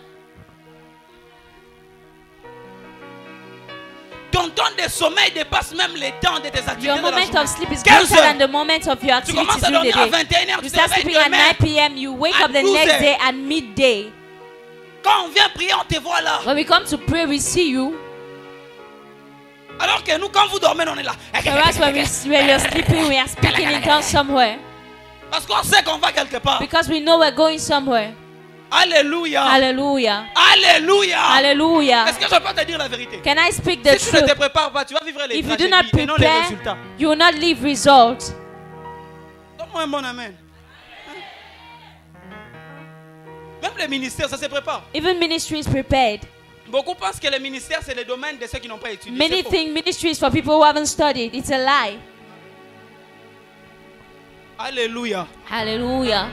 Ton temps de sommeil dépasse même les temps de tes activités Your de la moment journée. of sleep is 15 greater heures. than the moment of your Tu activities commences à during the dormir à day. 21h, You tu te start réveilles sleeping at demain. 9 p.m., you wake à up the 12 next heures. day at midday. Quand on vient prier, on te voit là. When we come to pray, we see you. Alors que nous, quand vous dormez, on est là. Whereas when you're sleeping, we are speaking in tongues somewhere. Parce qu'on sait qu'on va quelque part. Because we know we're going somewhere. Alléluia. Hallelujah. Alléluia. Hallelujah. Est-ce que je peux te dire la vérité? Can I speak the Si tu ne te truth? prépares pas, tu vas vivre les If you do not tragédies et non les prepare, résultats. you will not leave results. Donne-moi un bon amen. Même les ministères, ça se prépare. Even ministry is prepared. Beaucoup pensent que les ministères, c'est le domaine de ceux qui n'ont pas étudié. Many C'est faux. think ministry is for people who haven't studied. It's a lie. Alléluia. Hallelujah.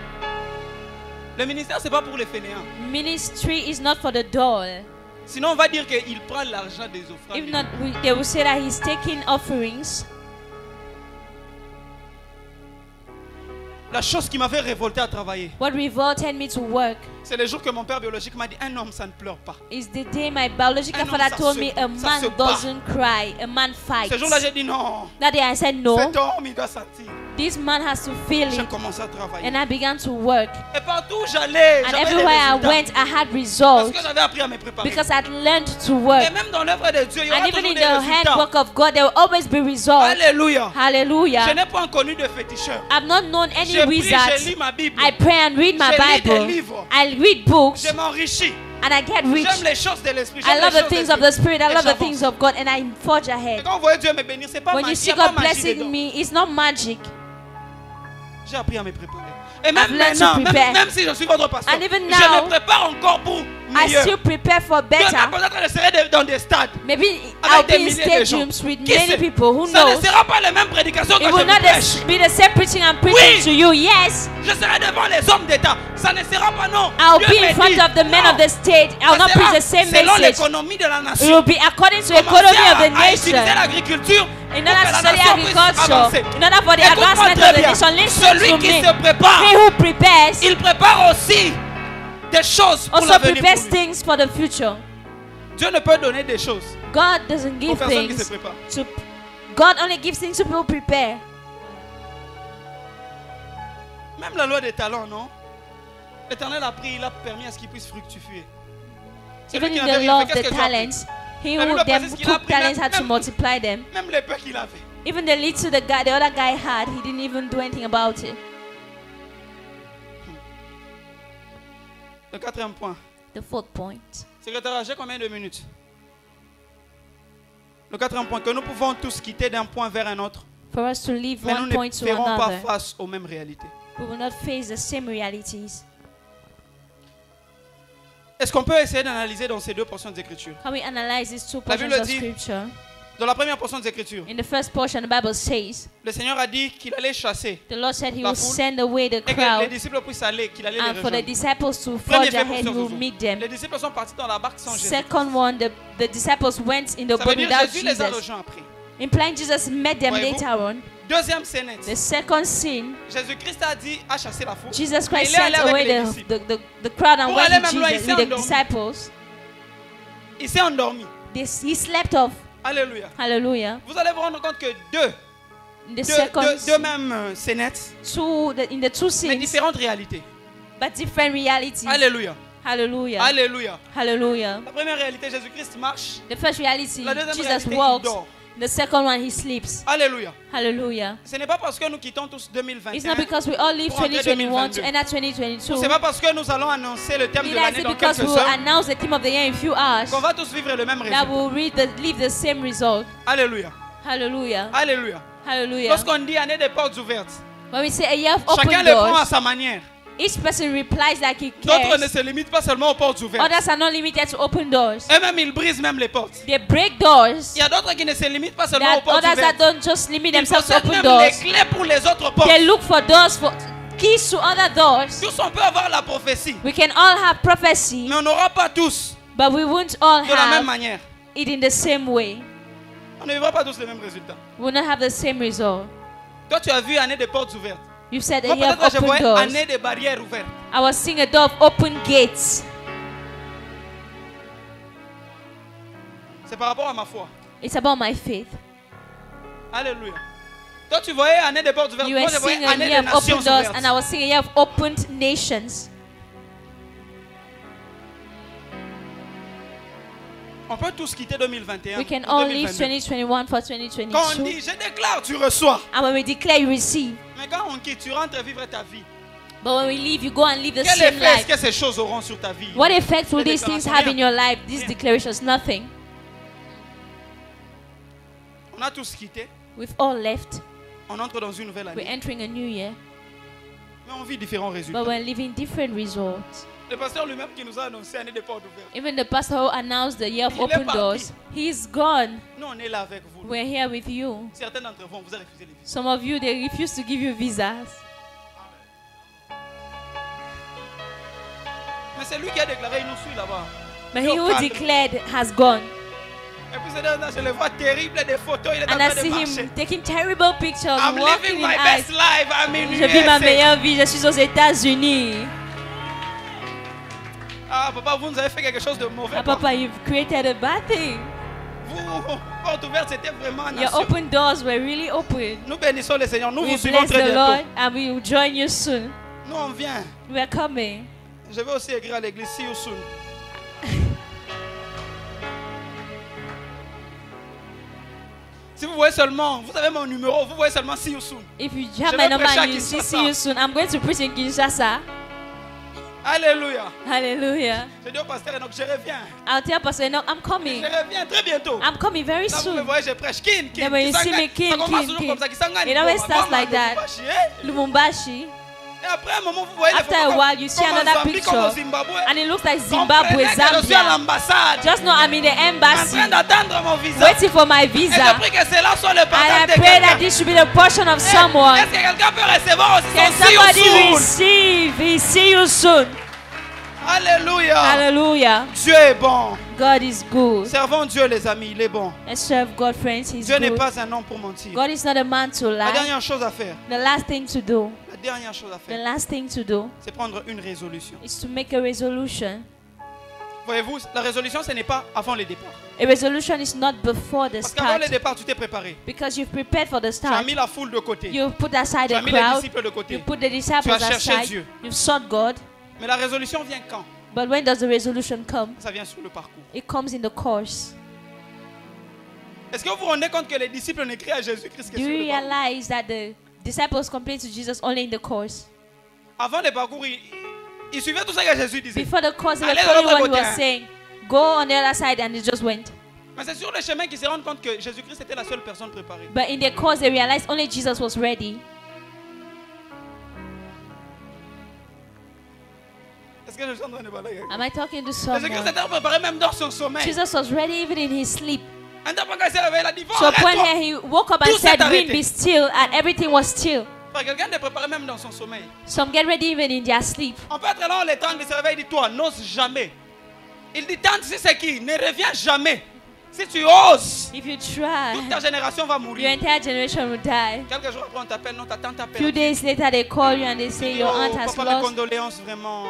Le ministère, c'est pas pour les fainéants. Ministry is not for the dull. Sinon, on va dire qu'il prend l'argent des offrandes. If not, they will say that he's taking offerings. La chose qui m'avait révolté à travailler, What revolted me to work c'est le jour que mon père biologique m'a dit un homme, ça ne pleure pas. is the day my biological Un homme, father ça told se- me a ça man se bat. doesn't cry, a man fights. Ce jour-là, j'ai dit non. That day I said no, Cet homme, il doit sentir. this man has to feel J'ai it. commencé à travailler. And I began to work. Et partout où j'allais, And j'avais des everywhere I résultats. went, I had Parce results. que j'avais appris à me préparer. Because I'd learned to work. Et même dans l'œuvre de Dieu, il y aura And even toujours in des the résultats. handbook of God, there will always be results. Alléluia. Je Hallelujah. n'ai pas connu de féticheur. I've not known any Je prie, wizards. je lis ma Bible. I pray and read my Je lis des Bible. livres. I read books Je m'enrichis. and I get rich. J'aime les choses de l'esprit. I J'aime love les the choses things de of the Spirit. I Et love the j'avance. things of God and I forge Et ahead. quand vous voyez Dieu me bénir, c'est pas When you magie. see Il y a pas God magie blessing dedans. me, it's not magic. J'ai appris à me préparer. Et I've même learned to maintenant, prepare. même si je suis votre pasteur, And even je now, me prépare encore pour I meilleur. still prepare for Dieu better. peut-être je serai dans des stades Maybe avec I'll des be in milliers de gens. stadiums with Qui many sait? people. Who Ça ne knows? sera pas les mêmes prédications que It je will vous not prêche. be the same preaching I'm preaching Oui. to you. Yes, Je serai devant les hommes d'État. Ça ne sera pas non. I'll Dieu be me in front dit, of the men non. of the state. I'll Ça not sera preach the same selon message. l'économie de la It nation. will be according to the Commencez economy of the à utiliser nation. l'agriculture In pour order que to la study nation puisse agriculture, avancer. in order for the Écoute-moi advancement très of the bien. nation, listen Celui to qui me. se prépare, He who prepares il prépare aussi des choses pour also l'avenir. prepares pour lui. things for the future. Dieu ne peut donner des choses God doesn't aux give personnes qui se things préparent. to. God only gives things to people who prepare. Même la loi des talents, non? L'Éternel a pris, il a permis à ce qu'il puisse fructifier. Celui Even qui in n'avait the rien law fait, of qu'est-ce the que Dieu a pris? talents, he La who Bible them précise qu'il a took pris talents had to même- multiply them. Même les peu qu'il avait. Even the little the other guy had, he didn't even do anything about it. Le quatrième point. The fourth point. Secrétaire, j'ai combien de minutes? Le quatrième point, que nous pouvons tous quitter d'un point vers un autre, For us to leave mais nous one ne point to ferons pas another, face aux mêmes réalités. we will not face the same realities. Est-ce qu'on peut essayer d'analyser dans ces deux portions d'écriture? Can we analyze these two La portions Bible of dit- scripture? Dans la première portion d'écriture, In the first portion, the Bible says, le Seigneur a dit qu'il allait chasser the Lord said He La will foule. send away the et que les crowd, disciples puissent aller, qu'il allait les and for the rejoindre. disciples to Premier forge fait pour ahead, He will Zozo. meet them. Les disciples sont partis dans la barque sans Jésus. Second one, the disciples went in the Ça veut boat dire without Jésus les a Jesus. rejoints après. Implying Jesus met them Voyez-vous? later on. Deuxième scénette. The second scene, Jésus-Christ a dit à chasser la foule. Jesus Mais Christ il est allé sent avec away les the, disciples. the crowd and Pour went aller with même loin, il Jesus, s'est with the endormi. disciples. Il s'est endormi. He slept off. Alléluia. Hallelujah. Vous allez vous rendre compte que deux In the second mêmes scénettes, in the two mais scenes, différentes réalités. but different realities. Alléluia. Hallelujah. Alléluia. Hallelujah. La première réalité, Jésus-Christ marche. The first reality, La deuxième Jesus réalité, il walks. dort. The second one, he sleeps. Alléluia. Hallelujah. Ce n'est pas parce que nous quittons tous It's 2021. not because we all leave Pour entrer 2021 to 2022. enter Ce 2022. n'est pas parce que nous allons annoncer le thème de Neither is l'année it dans because quelques we will heures announce the theme of the year in few hours qu'on va tous vivre le même that résultat. we'll leave the same result. Alléluia. Hallelujah. Alléluia. Hallelujah. Lorsqu'on dit année des portes ouvertes, When we say a year of chacun open le prend à doors, sa manière. each person replies like he D'autres ne cares. se limitent pas seulement aux portes ouvertes. Others are not limited to open doors. Eux-mêmes, ils brisent même les portes. They break doors. Il y a d'autres qui ne se limitent pas seulement aux There are portes others that ouvertes. don't just limit Ils themselves to possèdent open même doors. les clés pour les autres portes. They look for doors, for keys to other doors. Tous, on peut avoir la prophétie, We can all have prophecy, mais on n'aura pas tous but we won't all de la même have manière. it in the same way. On ne vivra pas tous les mêmes résultats. We will not have the same result. Toi, tu as vu année des portes ouvertes. You said a Moi, year of peut-être que je open vois doors. année des barrières ouvertes. I was seeing a door of open gates. C'est par rapport à ma foi. It's about my faith. Alléluia. Toi, tu voyais année des portes ouvertes. You Moi, were je voyais singing a année year des of nations open doors, ouvertes. and I was singing a year of opened nations. On peut tous quitter 2021. We can pour all leave 2022. 2021 for Quand on 2022. dit, je déclare, tu reçois. And when we declare, you receive. Mais quand on quitte, tu rentres vivre ta vie. But when we leave, you go and live the Quel same effet est-ce life. que ces choses auront sur ta vie? What effect will Ces these things déclarations, have in rien. your life? These Rien. declarations, nothing. On a tous quitté. We've all left. On entre dans une nouvelle We're année. entering a new year. Mais on vit différents But résultats. we're living different results. Le pasteur lui-même qui nous a annoncé année des portes ouvertes. Even the pastor who announced the year of Il est open parti. doors, he's gone. Nous, on est là avec vous. We're here with you. Certains d'entre vous, on vous a refusé les visas. Some of you, they refuse to give you visas. Mais c'est lui qui a déclaré, il nous suit là-bas. But Yo, he who calme. declared has gone. Et puis c'est là, je le vois terrible, des photos, il est en And I train de see marcher. him taking terrible pictures, I'm walking living in my eyes. best life, I'm in Je vis ma USA. meilleure vie, je suis aux États-Unis. Ah papa, vous nous avez fait quelque chose de mauvais. Ah, quoi. Papa, you've created a bad thing. Vous, porte ouverte, c'était vraiment un Your nation. open doors were really open. Nous bénissons le Seigneur, nous We vous suivons bless très the bientôt. Lord and we will join you soon. Nous on vient. We are coming. Je vais aussi écrire à l'église, see you soon. Si vous voyez seulement, vous avez mon numéro, vous voyez seulement see you soon. If you Je have vais my number prêcher à and you see Kinshasa. you soon, I'm going to preach in Kinshasa. Alléluia. Hallelujah. Je dis au pasteur Enoch, je reviens. I'll tell Pastor Enoch, I'm Je coming. reviens très bientôt. I'm coming very Là, vous me soon. voyez, je prêche. Kin, kin. Then when you see Kisangani. me, kin, Ça commence kin, toujours kin. comme ça, Kisangani. It always Bon, starts maman, like that. Lubumbashi, eh. Lumumbashi. Et après un moment, vous voyez After les a photos while, you see comme au another Zambie, comme au picture. Zimbabwe. And it looks like Comprenez Zimbabwe, que je suis à Zambia. l'ambassade. Just know I'm in the En embassy, train d'attendre mon visa. waiting for my Et visa. je prie que cela soit le And I partage de pray that quelqu'un. this should be the portion of someone. Est-ce que quelqu'un peut recevoir aussi Can son see you somebody soon? receive? He see you soon. Alléluia. Hallelujah. Dieu est bon. God is good. Servons Dieu, les amis, il est bon. Let's serve God, friends. He's Dieu n'est good. pas un homme pour mentir. God is not a man to La lie. dernière chose à faire, The last thing to do, la dernière chose à the faire, last thing to do c'est prendre une résolution. is to make a resolution. Voyez-vous, la résolution, ce n'est pas avant le départ. A resolution is not before the Parce qu'avant le start, départ, tu t'es préparé. because you've prepared for the Tu as start. mis la foule de côté. You put aside Tu as the mis les crowd. disciples de côté. You put the disciples Tu as cherché aside. Dieu. You've sought God. Mais la résolution vient quand? But when does the resolution come? Ça vient sur le parcours. It comes in the course. Est-ce que vous vous rendez compte que les disciples ne crient à Jésus-Christ que Do sur you le parcours? realize that the disciples complained to Jesus only in the course? Avant le parcours, ils suivaient tout ça que Jésus disait. Before the course, they were Allez de following l'autre what he côté, was hein. saying. Go on the other side, and they just went. Mais c'est sur le chemin qu'ils se rendent compte que Jésus-Christ était la seule personne préparée. But in their course, they realized only Jesus was ready. Est-ce que je suis en train de parler? Am I talking to Jésus-Christ someone? était préparé même dans son sommeil. Jesus was ready even in his sleep. Un temps, quand il s'est réveillé, il a dit, va, So when arrête-toi. he woke up and Tout s'est said, arrêté. wind be still, and everything was still. Frère, quelqu'un est préparé même dans son sommeil. Some get ready even in their sleep. On peut être là, on l'étrangle, il se réveille, il dit, toi, n'ose jamais. Il dit, tante, si c'est qui? Ne reviens jamais. Si tu oses, If you toute try, ta génération va your mourir. entire generation will die. Quelques jours après, on t'appelle, non, ta tante a Few perdu. days later, they call you and they say your aunt has Papa, mes lost. condoléances, vraiment.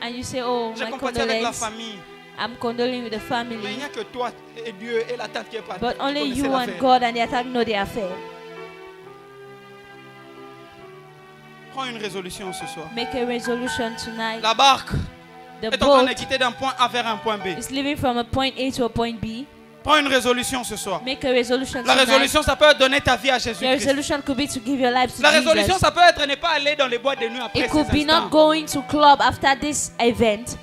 And you say, oh, J'ai my compatis avec la condolences. famille. I'm condoling with the Mais il family. n'y a que toi et Dieu et la tante qui est partie. But only Vous you connaissez and l'affaire. God and the attack know the affair. Prends une résolution ce soir. Make a resolution tonight. La barque The est en train de boat quitter d'un point A vers un point B. is leaving from a point A to a point B. Prends une résolution ce soir. Make a resolution La tonight. résolution, ça peut être donner ta vie à Your Jésus-Christ. resolution could be to give your life to La résolution, Jesus. ça peut être ne pas aller dans les boîtes de nuit après It ces could be instants. not going to club after this event.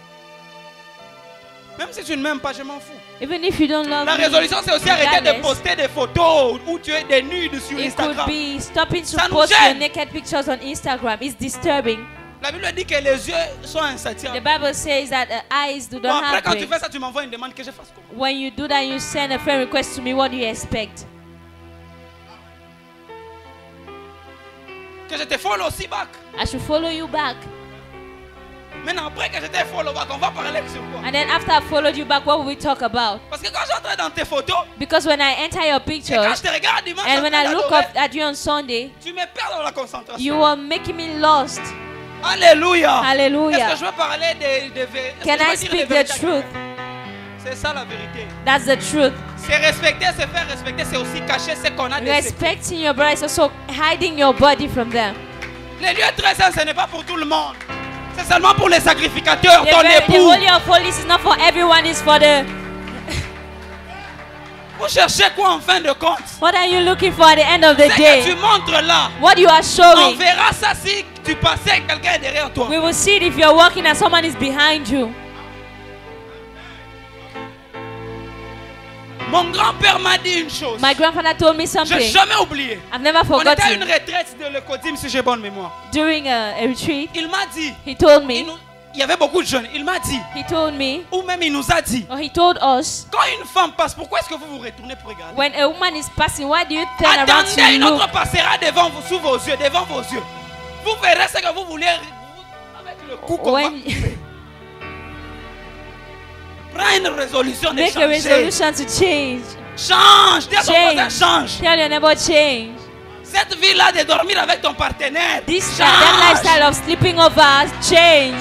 Même si tu ne m'aimes pas, je m'en fous. Even if you don't love La me, résolution, c'est aussi arrêter de regardless, poster des photos où tu es des nudes sur it could Instagram. be stopping to Ça nous post your gêne. naked pictures on Instagram. It's disturbing. La Bible dit que les yeux sont The insatiables. Bible says that the eyes do Bon, not après, have quand tu brains. fais ça, tu m'envoies une demande que je fasse comment? When you do that, you send a friend request to me. What do you expect? Que je te follow aussi back. I should follow you back. Maintenant, après que je te follow back, on va parler sur quoi? And then after I followed you back, what will we talk about? Parce que quand j'entre dans tes photos, Because when I enter your et quand pictures je te regarde dimanche, and when en I train look d'adorer, up at you on Sunday, tu me perds dans la concentration. you are making me lost. Alléluia. Est-ce Hallelujah. que je veux parler des vérités? Can I speak the truth? C'est ça la vérité. That's the truth. C'est respecter, se faire respecter, c'est aussi cacher ce qu'on a de secret. Respecting your brother is also hiding your body from them. Les lieux très saints, ce n'est pas pour tout le monde. C'est seulement pour les sacrificateurs, ton The époux. Holy of Holies is not for everyone, it's for the... Vous cherchez quoi en fin de compte? What are you looking for at the end of the Ce que tu day? montres là, What you are on showing. verra ça si tu passais et quelqu'un est derrière toi. We will see it if you're walking and someone is behind you. Mon grand-père m'a dit une chose. My grandfather told me Je n'ai something. jamais oublié. I've never On était à une forgotten. retraite de l'Ecodim, si j'ai bonne mémoire. During a retreat, Il m'a dit, he told me, il y avait beaucoup de jeunes, il m'a dit, he told me, ou même il nous a dit, or he told us, quand une femme passe, pourquoi est-ce que vous vous retournez pour regarder? when a woman is passing, why do you turn around to Attendez, une autre look? passera devant vous, sous vos yeux, devant vos yeux. Vous verrez ce que vous voulez avec le coup qu'on va When couper. Prends une résolution de make a changer. resolution to change. Change, dis à ton voisin, change. Tell your neighbor change. Cette vie-là de dormir avec ton partenaire, This change. that lifestyle of sleeping over, change.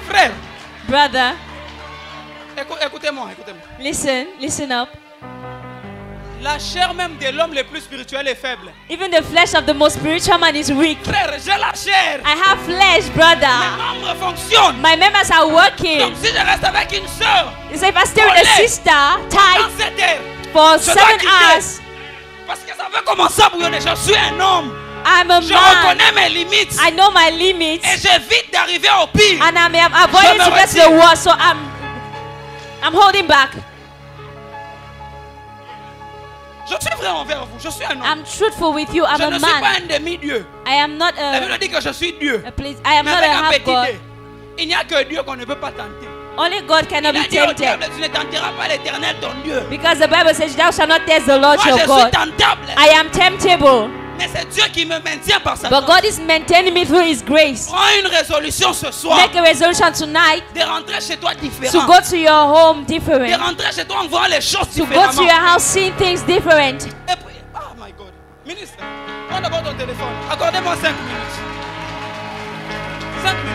Frère, Brother, écoutez-moi, écoutez-moi. listen up. La chair même de l'homme le plus spirituel est faible. Even the flesh of the most spiritual man is weak. Frère, j'ai la chair. I have flesh, brother. Mes membres fonctionnent. My members are working. Donc si je reste avec une soeur So if I stay with a Olé. sister dans tied cette heure, for je dois 7 quitter. hours, Parce que ça veut commencer à bouillonner. Je suis un homme. I'm a Je man. reconnais mes limites. I know my limits. Et j'évite d'arriver au pire. And I'm avoiding Je me to get to retire. the worst, so I'm holding back. Je suis vrai envers vous. Je suis un homme. I'm truthful with you. I'm Je a ne suis pas man. un demi-dieu. I am not La Bible dit que je suis Dieu. a place. I am Mais not avec a un half petit God. dé. Il n'y a que Dieu qu'on ne peut pas tenter. Only God cannot Il a be dit au tempted. diable, tu ne tenteras pas l'Éternel ton Dieu. Because the Bible says, "Thou shalt not test the Lord Moi je your suis God." tentable. I am temptable, Mais c'est Dieu qui me maintient par sa but grâce. God is maintaining me through His grace. Prends une résolution ce soir Make a resolution tonight de rentrer chez toi to différent. go to your home De different. rentrer chez toi en voyant les choses To go to différemment. your house seeing things different. Et puis, oh my God. Ministre, prends d'abord ton téléphone. Accordez-moi 5 minutes. 5 minutes.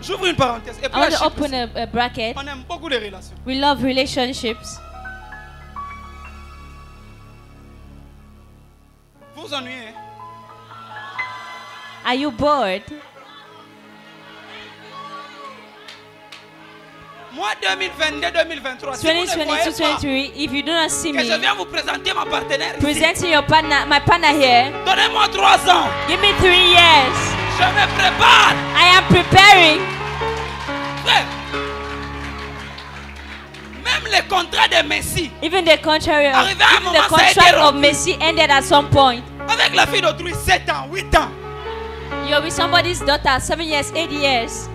J'ouvre une parenthèse. Et I puis want la to chip open aussi. a bracket. On aime beaucoup les relations. We love relationships. Vous vous ennuyez, hein? Are you bored? Moi, 2022-2023, si vous ne voyez 2022-2023, if you do not see pas que je me viens vous présenter ma partenaire ici, presenting your partner, my partner here, donnez-moi 3 ans. give me 3 years. Je me prépare. I am preparing. Frère, même les contrats de Messi Even the contrary of Arrivé à un even moment, the ça a été contract of rompu. Messi ended at some point. avec la fille d'autrui, 7 ans, 8 ans. You're with somebody's daughter, 7 years, 8 years.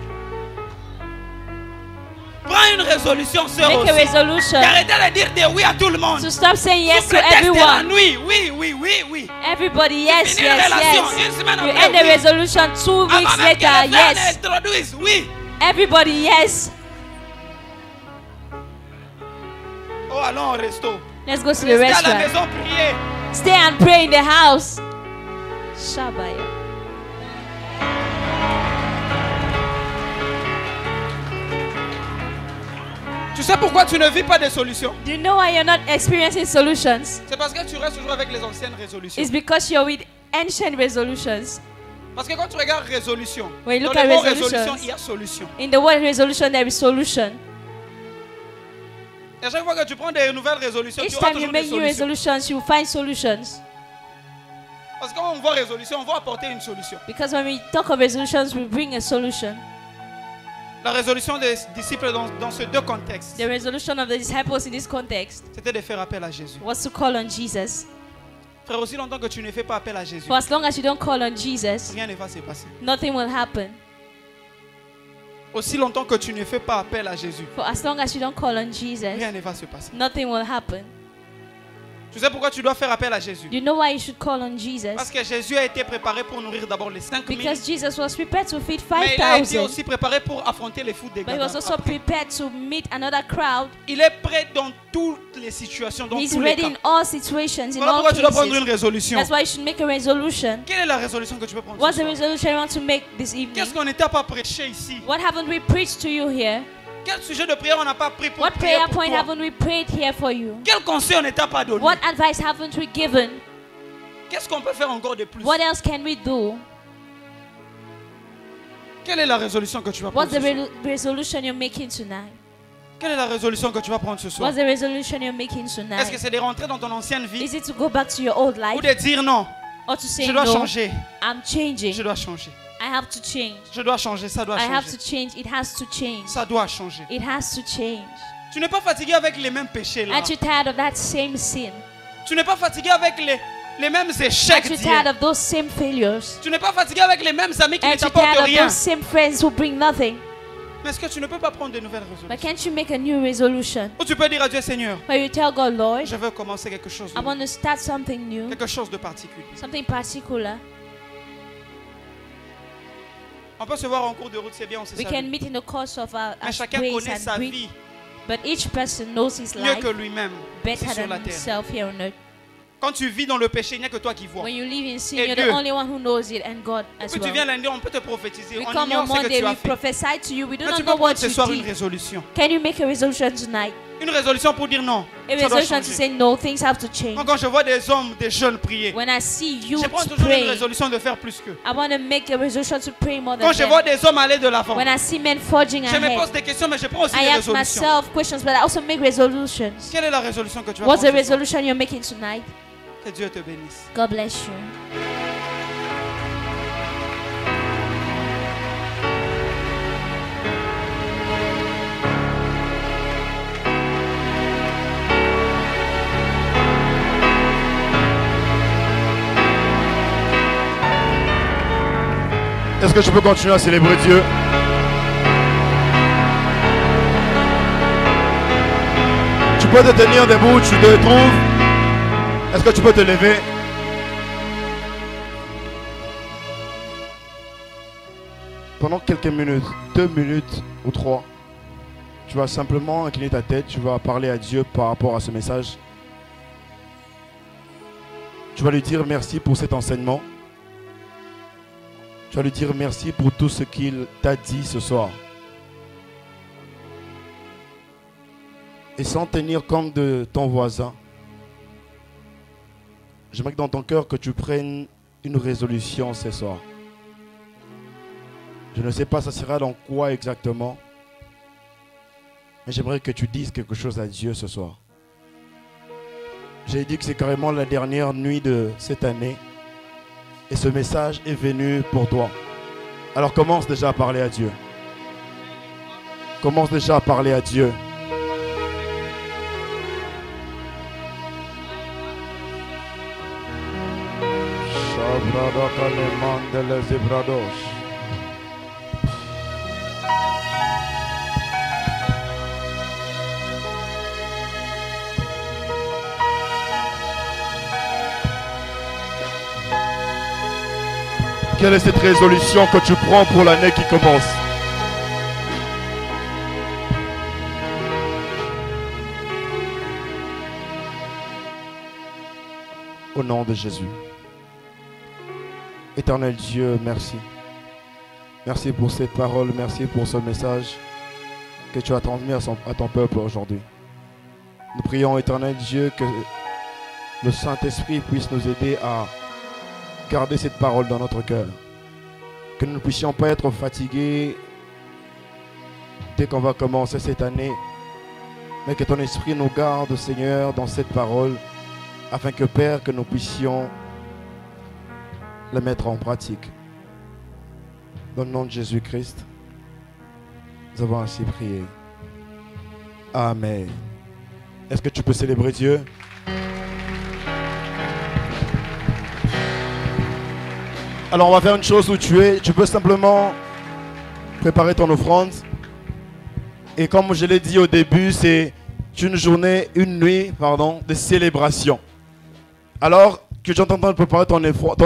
Prends une résolution, sœur Make a aussi. resolution Arrêtez de dire des oui à tout le monde. to stop saying yes Sous to prétexte de la everyone. nuit, oui, oui, oui, oui. Everybody, yes, Finir une yes, relation, yes. une semaine You après, end the oui. resolution 2 Avant weeks même que later, les frères yes. n'introduisent, oui. Everybody, yes. Oh, allons au resto. Let's go to the Restez à la restaurant. maison prier. Stay and pray in the house. Shabaya. Tu sais pourquoi tu ne vis pas de solutions? Do you know why you're not experiencing solutions? C'est parce que tu restes toujours avec les anciennes résolutions. It's because you're with ancient resolutions. Parce que quand tu regardes résolution, When you dans look le at mot resolutions, résolution, il y a solution. In the word resolution, there is solution. Et à chaque fois que tu prends des nouvelles résolutions, Each tu auras time you toujours des make new solutions. resolutions, you find solutions. Parce que quand on voit résolution, on va apporter une solution. Because when we talk of resolutions, we bring a solution. La résolution des disciples dans ces deux contextes, The resolution of the disciples in this context c'était de faire appel à Jésus. was to call on Jesus. Frère, aussi longtemps que tu ne fais pas appel à Jésus, For as long as you don't call on Jesus, rien ne va se passer. nothing will happen. Aussi longtemps que tu ne fais pas appel à Jésus, For as long as you don't call on Jesus, rien ne va se passer. nothing will happen. Tu sais pourquoi tu dois faire appel à Jésus? You know why you should call on Jesus? Parce que Jésus a été préparé pour nourrir d'abord les 5 000. Because Jesus was prepared to feed Mais il a été 5,000. aussi préparé pour affronter les fous des But he was also prepared to meet another crowd. Il est prêt dans toutes les situations, dans He's tous les ready cas. in all situations, in Voilà all pourquoi tu dois prendre une cases. résolution. That's why you should make a resolution. Quelle est la résolution que tu veux prendre What's ce the soir? resolution you want to make this evening? Qu'est-ce qu'on n'était pas prêché ici? What haven't we preached to you here? Quel sujet de prière on n'a pas pris pour What prier prayer pour point toi? haven't we prayed here for you? Quel conseil on n'était pas donné? What advice haven't we given? Qu'est-ce qu'on peut faire encore de plus? What else can we do? Quelle est la résolution que tu vas prendre What's the ce soir? resolution you're making tonight? Quelle est la résolution que tu vas prendre ce soir? What's the resolution you're making Est-ce que tonight? c'est de rentrer dans ton ancienne vie Is it to go back to your old ou life de dire non, or to say je dois no? changer, I'm changing. je dois changer, I have to change. je dois changer, ça doit I have to changer, change. It has to change. ça doit changer. It has to change. Tu n'es pas fatigué avec les mêmes péchés là. Aren't you tired of that same sin? Tu n'es pas fatigué avec les mêmes échecs Aren't you tired d'hier. of those same failures? Tu n'es pas fatigué avec les mêmes amis qui ne Aren't you t'apportent tired of rien. those same friends who bring nothing? Mais est-ce que tu ne peux pas prendre de nouvelles But résolutions? can't you make a new resolution? Ou tu peux dire à Dieu, Seigneur, Where you tell God, Lord, je veux commencer quelque chose I de, want to start something new, quelque chose de particulier. something particular. On peut se voir en cours de route, c'est bien, on sait We ça. can meet in the course of our Mais chacun grace connaît and sa breathe. vie But each person knows his mieux life que lui-même ici better sur than la terre. himself here on earth. Quand tu vis dans le péché, il n'y a que toi qui vois. When you live in sin, Et you're Dieu. the only one who knows it, and God as Puis tu viens well. lundi, on peut te prophétiser. We On come ignore on ce que Monday, tu as we fait. prophesy to you. We do Mais not tu know peux what prendre ce you soir une did. résolution. Can you make a resolution tonight? Une résolution pour dire non. A Ça doit resolution to changer. say no, things have to change. Moi, quand je vois des hommes, des jeunes prier, When I see you je prends toujours une pray, résolution de faire plus qu'eux. I want to make a resolution to pray more than Quand je vois them. des hommes aller de l'avant, When I see men forging je me pose ahead, des questions, mais je prends aussi I des ask résolutions. myself questions, but I also make resolutions. Quelle est la résolution que tu vas What's the prendre ce soir? resolution you're making tonight? Que Dieu te bénisse. God bless you. Est-ce que je peux continuer à célébrer Dieu? Tu peux te tenir debout, tu te trouves. Est-ce que tu peux te lever? Pendant quelques minutes, 2 minutes ou 3, tu vas simplement incliner ta tête, tu vas parler à Dieu par rapport à ce message. Tu vas lui dire merci pour cet enseignement. Tu vas lui dire merci pour tout ce qu'il t'a dit ce soir. Et sans tenir compte de ton voisin, j'aimerais que dans ton cœur que tu prennes une résolution ce soir. Je ne sais pas ça sera dans quoi exactement, mais j'aimerais que tu dises quelque chose à Dieu ce soir. J'ai dit que c'est carrément la dernière nuit de cette année. Et ce message est venu pour toi. Alors commence déjà à parler à Dieu. Commence déjà à parler à Dieu. Quelle est cette résolution que tu prends pour l'année qui commence? Au nom de Jésus. Éternel Dieu, merci. Merci pour cette parole, merci pour ce message que tu as transmis à ton peuple aujourd'hui. Nous prions, Éternel Dieu, que le Saint-Esprit puisse nous aider à garder cette parole dans notre cœur. Que nous ne puissions pas être fatigués dès qu'on va commencer cette année, mais que ton esprit nous garde, Seigneur, dans cette parole, afin que, Père, que nous puissions la mettre en pratique. Dans le nom de Jésus-Christ, nous avons ainsi prié. Amen. Est-ce que tu peux célébrer Dieu? Alors on va faire une chose où tu peux simplement préparer ton offrande. Et comme je l'ai dit au début, c'est une nuit de célébration. Alors que j'entends préparer ton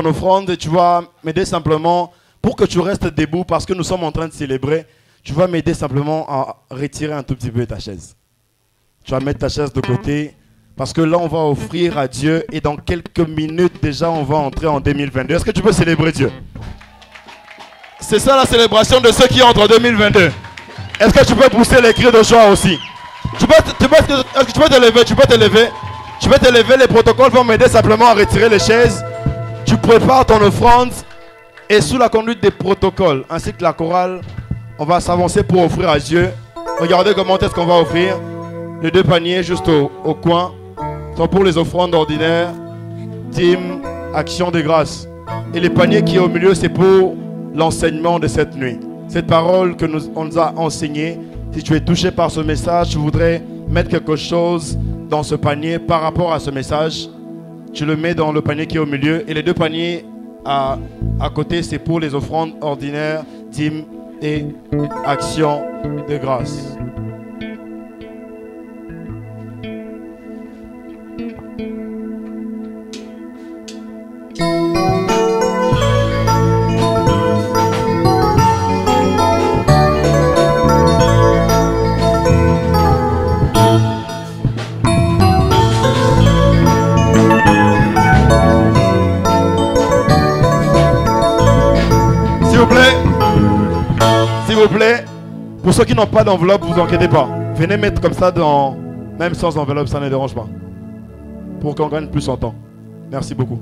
offrande, et tu vas m'aider simplement pour que tu restes debout parce que nous sommes en train de célébrer. Tu vas m'aider simplement à retirer un tout petit peu ta chaise. Tu vas mettre ta chaise de côté parce que là on va offrir à Dieu et dans quelques minutes déjà on va entrer en 2022. Est-ce que tu peux célébrer Dieu? C'est ça la célébration de ceux qui entrent en 2022. Est-ce que tu peux pousser les cris de joie aussi? Est-ce que tu peux te lever? Tu peux te lever? Tu peux te lever, les protocoles vont m'aider simplement à retirer les chaises. Tu prépares ton offrande et sous la conduite des protocoles ainsi que la chorale, on va s'avancer pour offrir à Dieu. Regardez comment est-ce qu'on va offrir. Les deux paniers juste au coin sont pour les offrandes ordinaires, dîmes, action de grâce. Et les paniers qui est au milieu, c'est pour l'enseignement de cette nuit. Cette parole que on nous a enseignée. Si tu es touché par ce message, tu voudrais mettre quelque chose dans ce panier par rapport à ce message. Tu le mets dans le panier qui est au milieu. Et les deux paniers à côté, c'est pour les offrandes ordinaires, dîmes et action de grâce. S'il vous plaît, pour ceux qui n'ont pas d'enveloppe, vous inquiétez pas. Venez mettre comme ça dans... Même sans enveloppe, ça ne dérange pas. Pour qu'on gagne plus en temps. Merci beaucoup.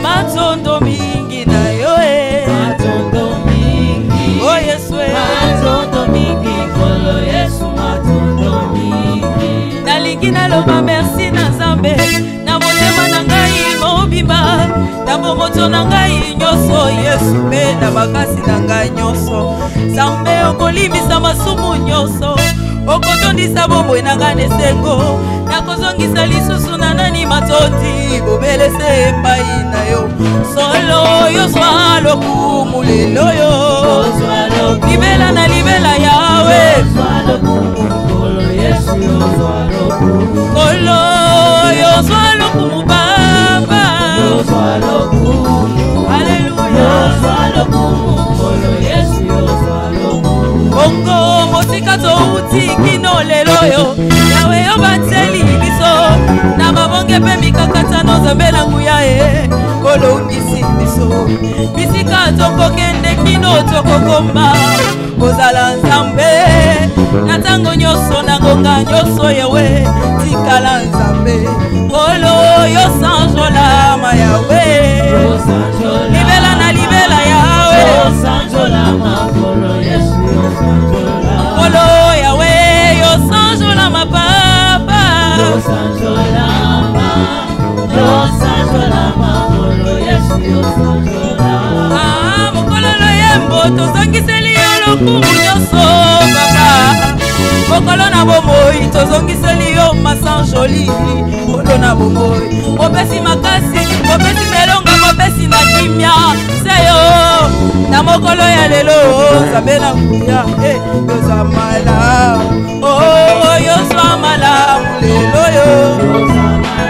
Matondo mingi na yo matondo mingi oh Yesu matondo mingi kolo Yesu matondo mingi nalingi naloba merci na Nzambe na motema na ngai mobimba na moto na ngai nyonso Yesu pe na makasi na ngai nyonso Nzambe okolimisa masumu nyonso okotondisa bomoi na ngai nesengo nakozongisa lisusu na nani matoti bobelese epai na yo solo yo zwa lokumu lelo yo libela na libela yawe kolo yo zwa lokumu baba haleluya bongo mosika touti kino lelo yo yawe yo bateli biso na mabonge pe mikakata no Nzambe na nguya kolo ungisi biso bisika tokokende kino tokokoma kozala Nzambe na tango nyonso na ngonga nyonso yawe tikala Nzambe kolo yo sanjolama yawe libela na libela yawe kolo Yesu kolo yawe yo sanjolama papa yo sanjolama kolo Yesu yo sanjolama mokolo lo yembo tozongiseli yo lokumu nyonso papa mokolo na bomoi tozongiseli yo masanjoli kolo na bomoi opesi makasi opesi melonga opesi na kimia seyo na mokolo ya lelo Nzambe na nguya yoza malamu oh yoza malamu lelo yo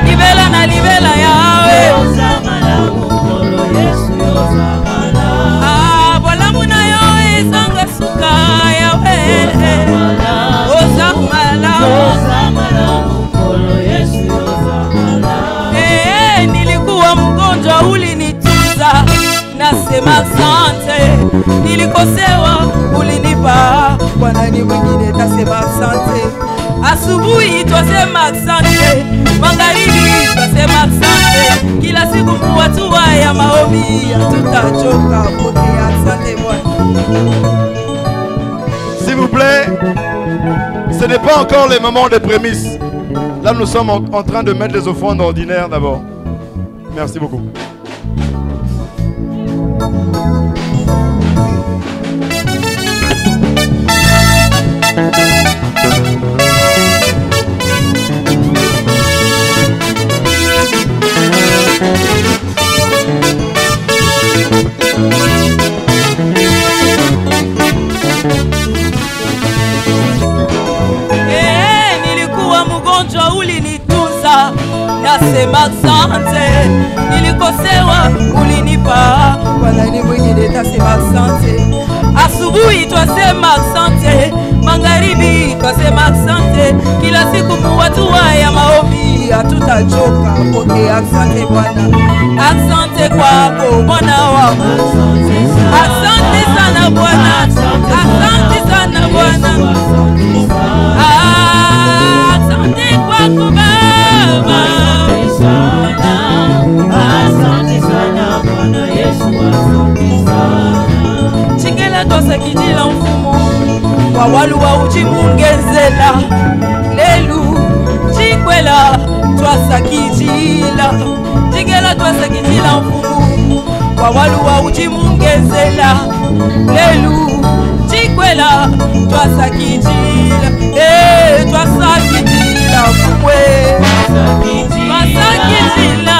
libela na libela yawe yoza malamu kolo Yesu yoza malamu bolamu na yo ezanga suka yawe yoza malamu kolo Yesu yoza malamu nilikuwa mgonjwa ulinitunza nasema asante nilikosewa ulinipa kwa nani mwingine tasema asante asubuhi twasema asante magharibi twasema asante kila siku kuwatua ya maombi tutachoka pokea asante Bwana. S'il vous plaît. Ce n'est pas encore les moments de prémices. Là, nous sommes en train de mettre les offrandes ordinaires d'abord. Merci beaucoup. Nilikuwa mgonjwa ulinitunza, nasema asante. Nilikosewa ulinipa, kwa nani mwingine tasema asante. Asubuhi twasema asante, magharibi twasema asante. Kila siku muwatua ya maombi hatutachoka. Pokea asante Bwana, asante kwako Bwana wangu. Asante sana Bwana, asante sana Bwana. Asante kwako Baba, asante sana Bwana Yesu, asante sana. Chingela tose kijila mfumo kwa walu wa ujimungezela lelu chikwela twasa kijila. Chingela twasa kijila mfumo kwa walu wa ujimungezela lelu chikwela twasa kijila. Twasa kijila fumwe, twasa kijila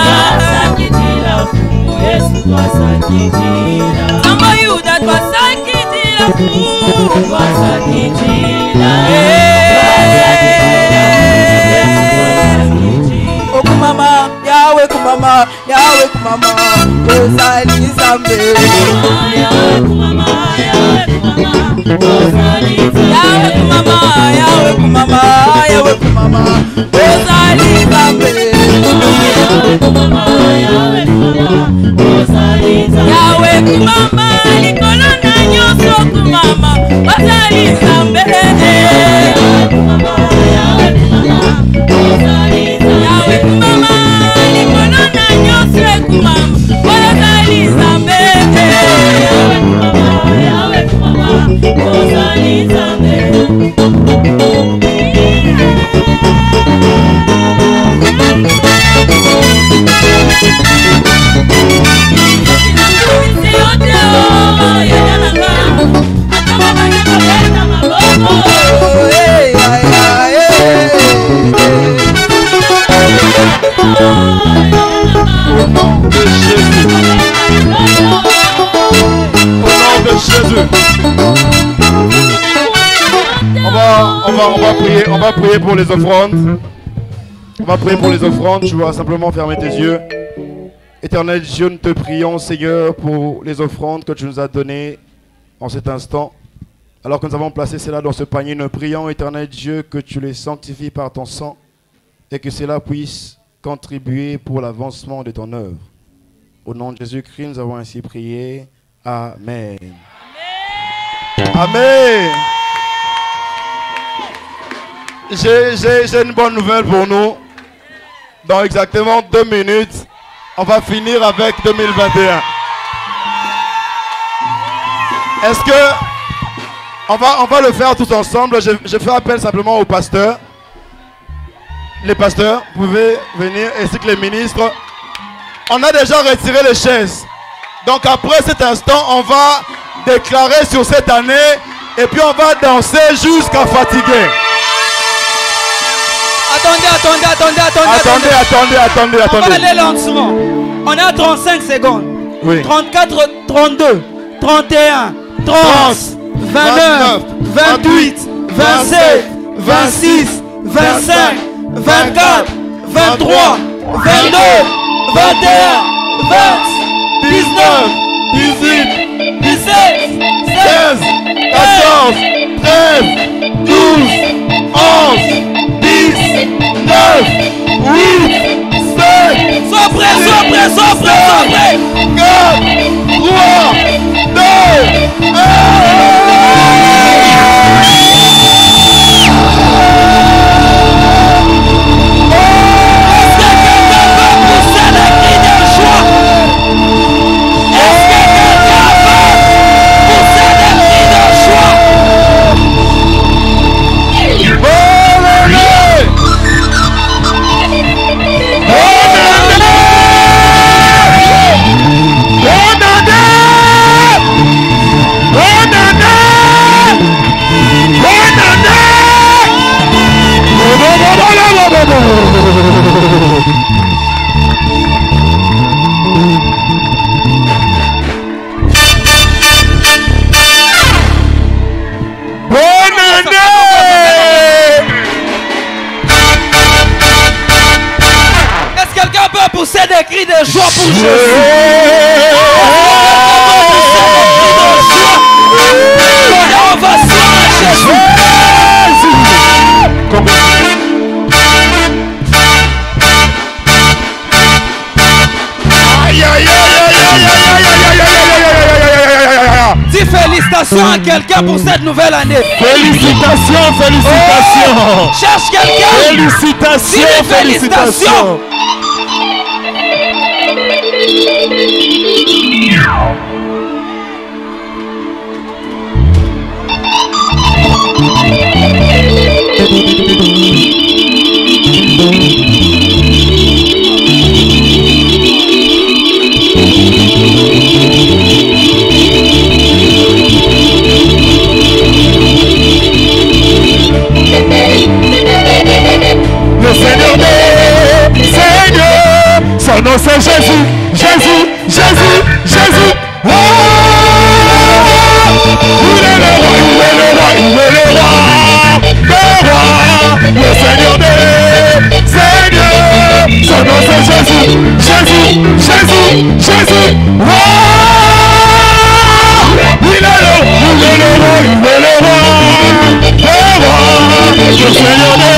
fumwe Yesu, twasa kijila. Samba Yuda twasa kijila fumwe, twasa kijila. Okumama, Yahweh kumama, Yahweh kumama, ozali Zambe. Yahweh kumama, Yahweh kumama, Yahweh kumama, Yahweh kumama, ozali Zambe. Yahweh kumama, Yahweh kumama, ozali Zambe. Yahweh kumama, likolona nyoso kumama, ozali Zambe. Yahweh kumama, Yahweh kumama, ozali Zambe. Yahweh kumama, likolona nyoso kumama, ozali Zambe. Yahweh kumama, Yahweh kumama, ozali Zambe. Au nom de Jésus. Au nom de Jésus. On va prier pour les offrandes. On va prier pour les offrandes. Tu vas simplement fermer tes yeux. Éternel Dieu, nous te prions, Seigneur, pour les offrandes que tu nous as données en cet instant. Alors que nous avons placé cela dans ce panier, nous prions, Éternel Dieu, que tu les sanctifies par ton sang et que cela puisse contribuer pour l'avancement de ton œuvre. Au nom de Jésus-Christ, nous avons ainsi prié. Amen. Amen. J'ai une bonne nouvelle pour nous. Dans exactement 2 minutes, on va finir avec 2021. Est-ce que on va le faire tous ensemble? Je fais appel simplement aux pasteurs. Les pasteurs, vous pouvez venir, ainsi que les ministres. On a déjà retiré les chaises. Donc après cet instant, on va déclarer sur cette année et puis on va danser jusqu'à fatiguer. Attendez. On va aller lentement. On a 35 secondes. Oui. 34, 32, 31, 30, 29, 28, 27, 26, 25, 24, 23, 22, 21, 20, 19, 18, 17, 16, 14, 13, 12, 11, 10, 9, 8, 7, sois prêt. 4, 3, 2, 1. Bonne année. Est-ce que quelqu'un peut pousser des cris de joie pour Jésus? Ovation à Jésus. Dis félicitations à quelqu'un pour cette nouvelle année. Félicitations, félicitations. Oh, cherche quelqu'un. Félicitations, Dis félicitations. Le Seigneur des Seigneurs, son nom c'est Jésus, Jésus, Jésus, Jésus. Oh, il est le roi, il est le roi, il est le roi, le Seigneur des Seigneurs, son nom c'est Jésus, Jésus, Jésus, Jésus. Oh, il est le roi, il est le roi, il est le roi, le Seigneur des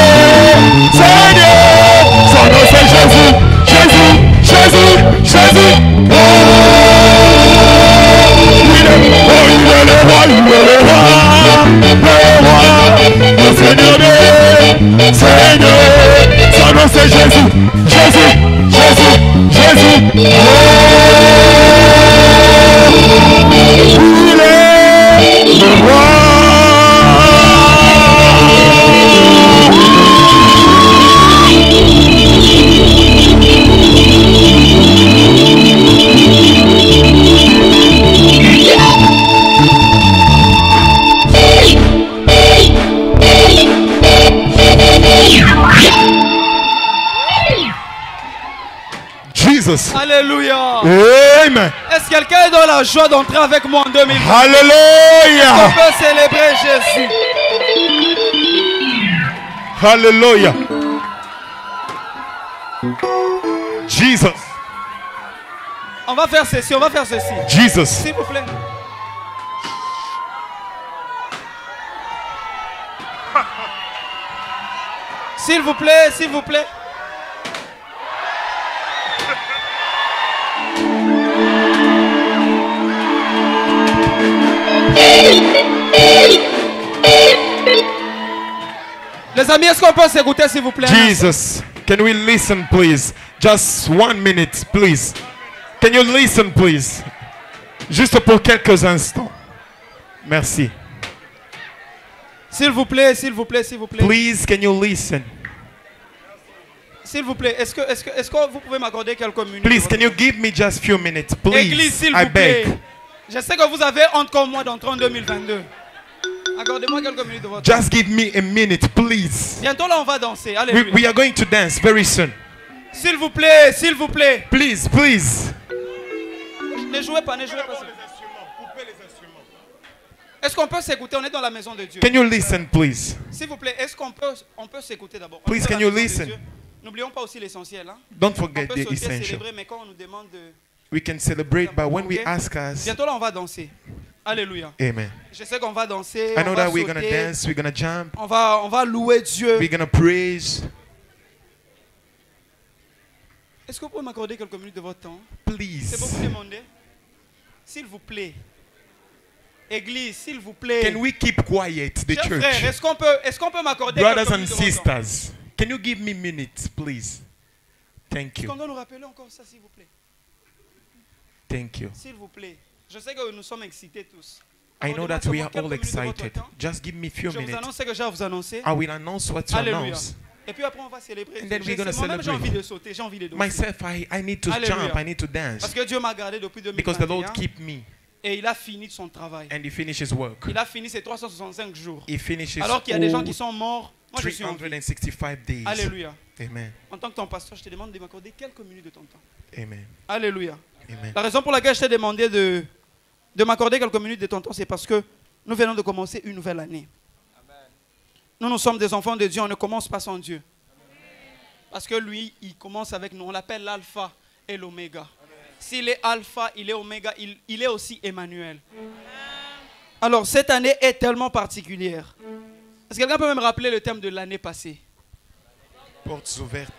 Seigneurs, son nom c'est Jésus, Jésus, Jésus, Jésus. Oh, il est le roi, le Seigneur des Seigneurs, son nom c'est Jésus, Jésus, Jésus, Jésus. Oh, il est le roi. Jesus. Alléluia. Amen. Est-ce que quelqu'un est dans la joie d'entrer avec moi en 2020? Hallelujah. On peut célébrer Jésus. Hallelujah. Jesus. On va faire ceci, on va faire ceci. Jesus. S'il vous plaît. S'il vous plaît, s'il vous plaît. Les amis, est-ce qu'on peut s'écouter s'il vous plaît? Jesus. Can we listen, please? Just 1 minute, please. Can you listen, please? Juste pour quelques instants. Merci. S'il vous plaît, s'il vous plaît, s'il vous plaît. Please, can you listen? S'il vous plaît, est-ce que vous pouvez m'accorder quelques minutes? Please, can you give me just few minutes, Église, please? s'il I vous plaît. beg. Je sais que vous avez honte comme moi d'entrer en 2022. Accordez-moi quelques minutes de votre temps. Just give me a minute, please. Bientôt là, on va danser. Alléluia. We are going to dance very soon. S'il vous plaît, s'il vous plaît. Please, please. Ne jouez pas, ne jouez pas. Est-ce qu'on peut s'écouter? On est dans la maison de Dieu. Can you listen, please? S'il vous plaît, est-ce qu'on peut s'écouter d'abord? Please, can you listen? N'oublions pas aussi l'essentiel. Hein? Don't On forget peut the sauter, essential. célébrer, mais quand on nous demande de... We can celebrate, but when we ask us, Bientôt là, on va danser. Alléluia. amen. Je sais qu'on va danser. I on know va that we're going to sauter, dance, we're going to jump, on va louer Dieu. we're going to praise. Est-ce que vous pouvez m'accorder quelques minutes de votre temps? Please. C'est beaucoup demandé. S'il vous plaît. Église, s'il vous plaît. Can we keep quiet, the Chers church? frères, est-ce qu'on peut m'accorder Brothers quelques and minutes de votre temps? sisters, can you give me minutes, please? Thank Est-ce qu'on you. doit nous rappeler encore ça, s'il vous plaît? Thank you. S'il vous plaît. Je sais que nous sommes excités tous. I know that we are all excited. Just give me a few Je vous minutes. annonce ce que j'ai à vous annoncer. I will announce what to Alléluia. announce. Et puis après, on va célébrer. And then we're gonna Moi-même, j'ai celebrate. envie de sauter, j'ai envie de danser. Myself, I need to Alléluia. jump, I need to Parce dance. que Dieu m'a gardé depuis Because the 2021 Lord keep me et il a fini son travail. and He finishes work. Il a fini ses 365 jours. He finishes Alors qu'il y a des gens all qui sont morts Moi, je suis en vie. 365 days. Alléluia. Amen. En tant que ton pasteur, je te demande de m'accorder quelques minutes de ton temps. Amen. Alléluia. Amen. La raison pour laquelle je t'ai demandé de m'accorder quelques minutes de ton temps, c'est parce que nous venons de commencer une nouvelle année. Nous sommes des enfants de Dieu, on ne commence pas sans Dieu. Parce que lui, il commence avec nous. On l'appelle l'alpha et l'oméga. S'il est alpha, il est oméga, il est aussi Emmanuel. Alors, cette année est tellement particulière. Est-ce que quelqu'un peut me rappeler le thème de l'année passée? Portes ouvertes.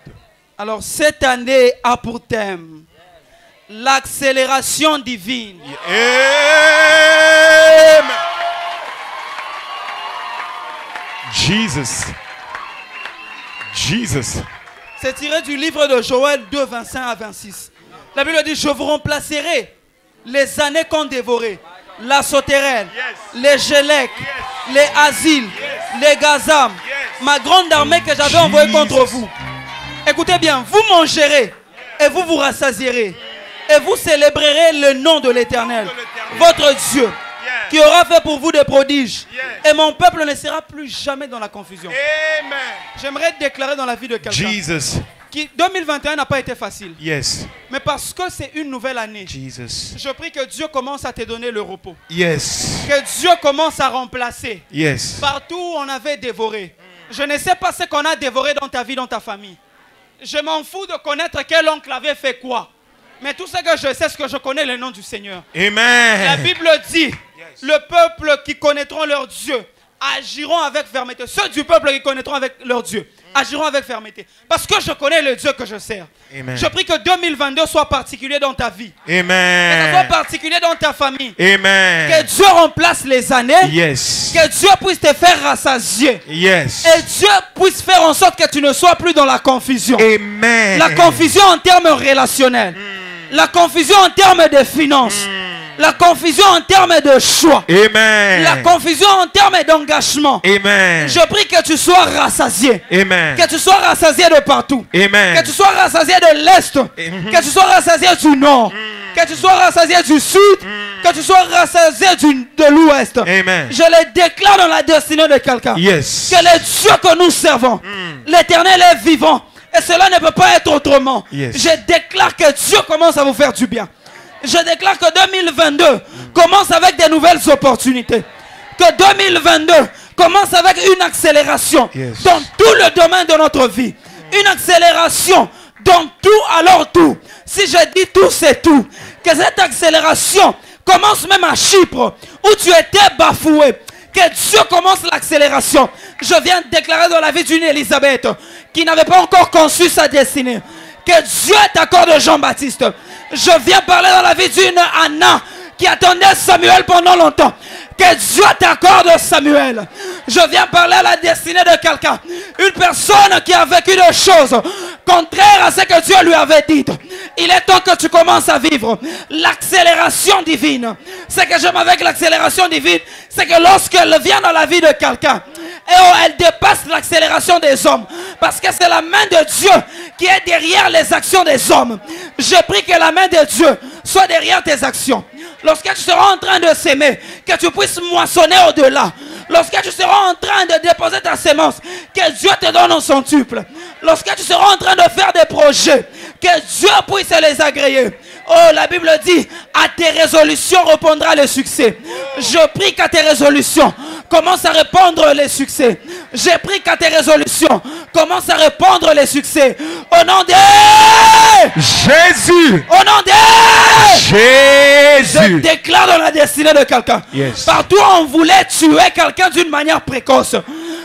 Alors, cette année a pour thème l'accélération divine. Amen. Jesus. Jesus. C'est tiré du livre de Joël 2, 25 à 26. La Bible dit, je vous remplacerai les années qu'ont dévoré la Sotérène, les Gélec, les Asiles, les Gazam, ma grande armée que j'avais envoyée contre vous. Écoutez bien, vous mangerez et vous vous rassasierez et vous célébrerez le nom de l'Éternel, votre Dieu, qui aura fait pour vous des prodiges. Et mon peuple ne sera plus jamais dans la confusion. Amen. J'aimerais déclarer dans la vie de quelqu'un. Jesus. 2021 n'a pas été facile. Yes. Mais parce que c'est une nouvelle année, Jesus. je prie que Dieu commence à te donner le repos. Yes. Que Dieu commence à remplacer. Yes. Partout où on avait dévoré. Je ne sais pas ce qu'on a dévoré dans ta vie, dans ta famille. Je m'en fous de connaître quel oncle avait fait quoi. Mais tout ce que je sais, c'est que je connais le nom du Seigneur. Amen. La Bible dit, le peuple qui connaîtront leur Dieu agiront avec fermeté. Ceux du peuple qui connaîtront avec leur Dieu agiront avec fermeté. Parce que je connais le Dieu que je sers. Amen. Je prie que 2022 soit particulier dans ta vie. Amen. Que ce soit particulier dans ta famille. Amen. Que Dieu remplace les années. Yes. Que Dieu puisse te faire rassasier. Yes. Et Dieu puisse faire en sorte que tu ne sois plus dans la confusion. Amen. La confusion en termes relationnels. La confusion en termes de finances. La confusion en termes de choix. Amen. La confusion en termes d'engagement. Amen. Je prie que tu sois rassasié. Amen. Que tu sois rassasié de partout. Amen. Que tu sois rassasié de l'Est. Que tu sois rassasié du Nord. Que tu sois rassasié du Sud. Que tu sois rassasié de l'Ouest. Amen. Je le déclare dans la destinée de quelqu'un. Yes. Que le Dieu que nous servons, l'Éternel est vivant. Et cela ne peut pas être autrement. Yes. Je déclare que Dieu commence à vous faire du bien. Je déclare que 2022 commence avec des nouvelles opportunités. Que 2022 commence avec une accélération dans tout le domaine de notre vie. Une accélération dans tout, alors tout. Si je dis tout, c'est tout. Que cette accélération commence même à Chypre, où tu étais bafoué. Que Dieu commence l'accélération. Je viens de déclarer dans la vie d'une Élisabeth qui n'avait pas encore conçu sa destinée. Que Dieu t'accorde Jean-Baptiste. Je viens parler dans la vie d'une Anna qui attendait Samuel pendant longtemps. Que Dieu t'accorde Samuel. Je viens parler à la destinée de quelqu'un. Une personne qui a vécu des choses contraires à ce que Dieu lui avait dit. Il est temps que tu commences à vivre l'accélération divine. Ce que j'aime avec l'accélération divine, c'est que lorsqu'elle vient dans la vie de quelqu'un, elle dépasse l'accélération des hommes. Parce que c'est la main de Dieu qui est derrière les actions des hommes. Je prie que la main de Dieu soit derrière tes actions. Lorsque tu seras en train de s'aimer, que tu puisses moissonner au-delà. Lorsque tu seras en train de déposer ta sémence, que Dieu te donne en centuple. Lorsque tu seras en train de faire des projets, que Dieu puisse les agréer. Oh, la Bible dit, à tes résolutions répondra le succès. Je prie qu'à tes résolutions commence à répondre les succès. J'ai pris qu'à tes résolutions commence à répondre les succès. Au nom de Jésus. Au nom de Jésus. Je déclare dans la destinée de quelqu'un. Yes. Partout où on voulait tuer quelqu'un d'une manière précoce,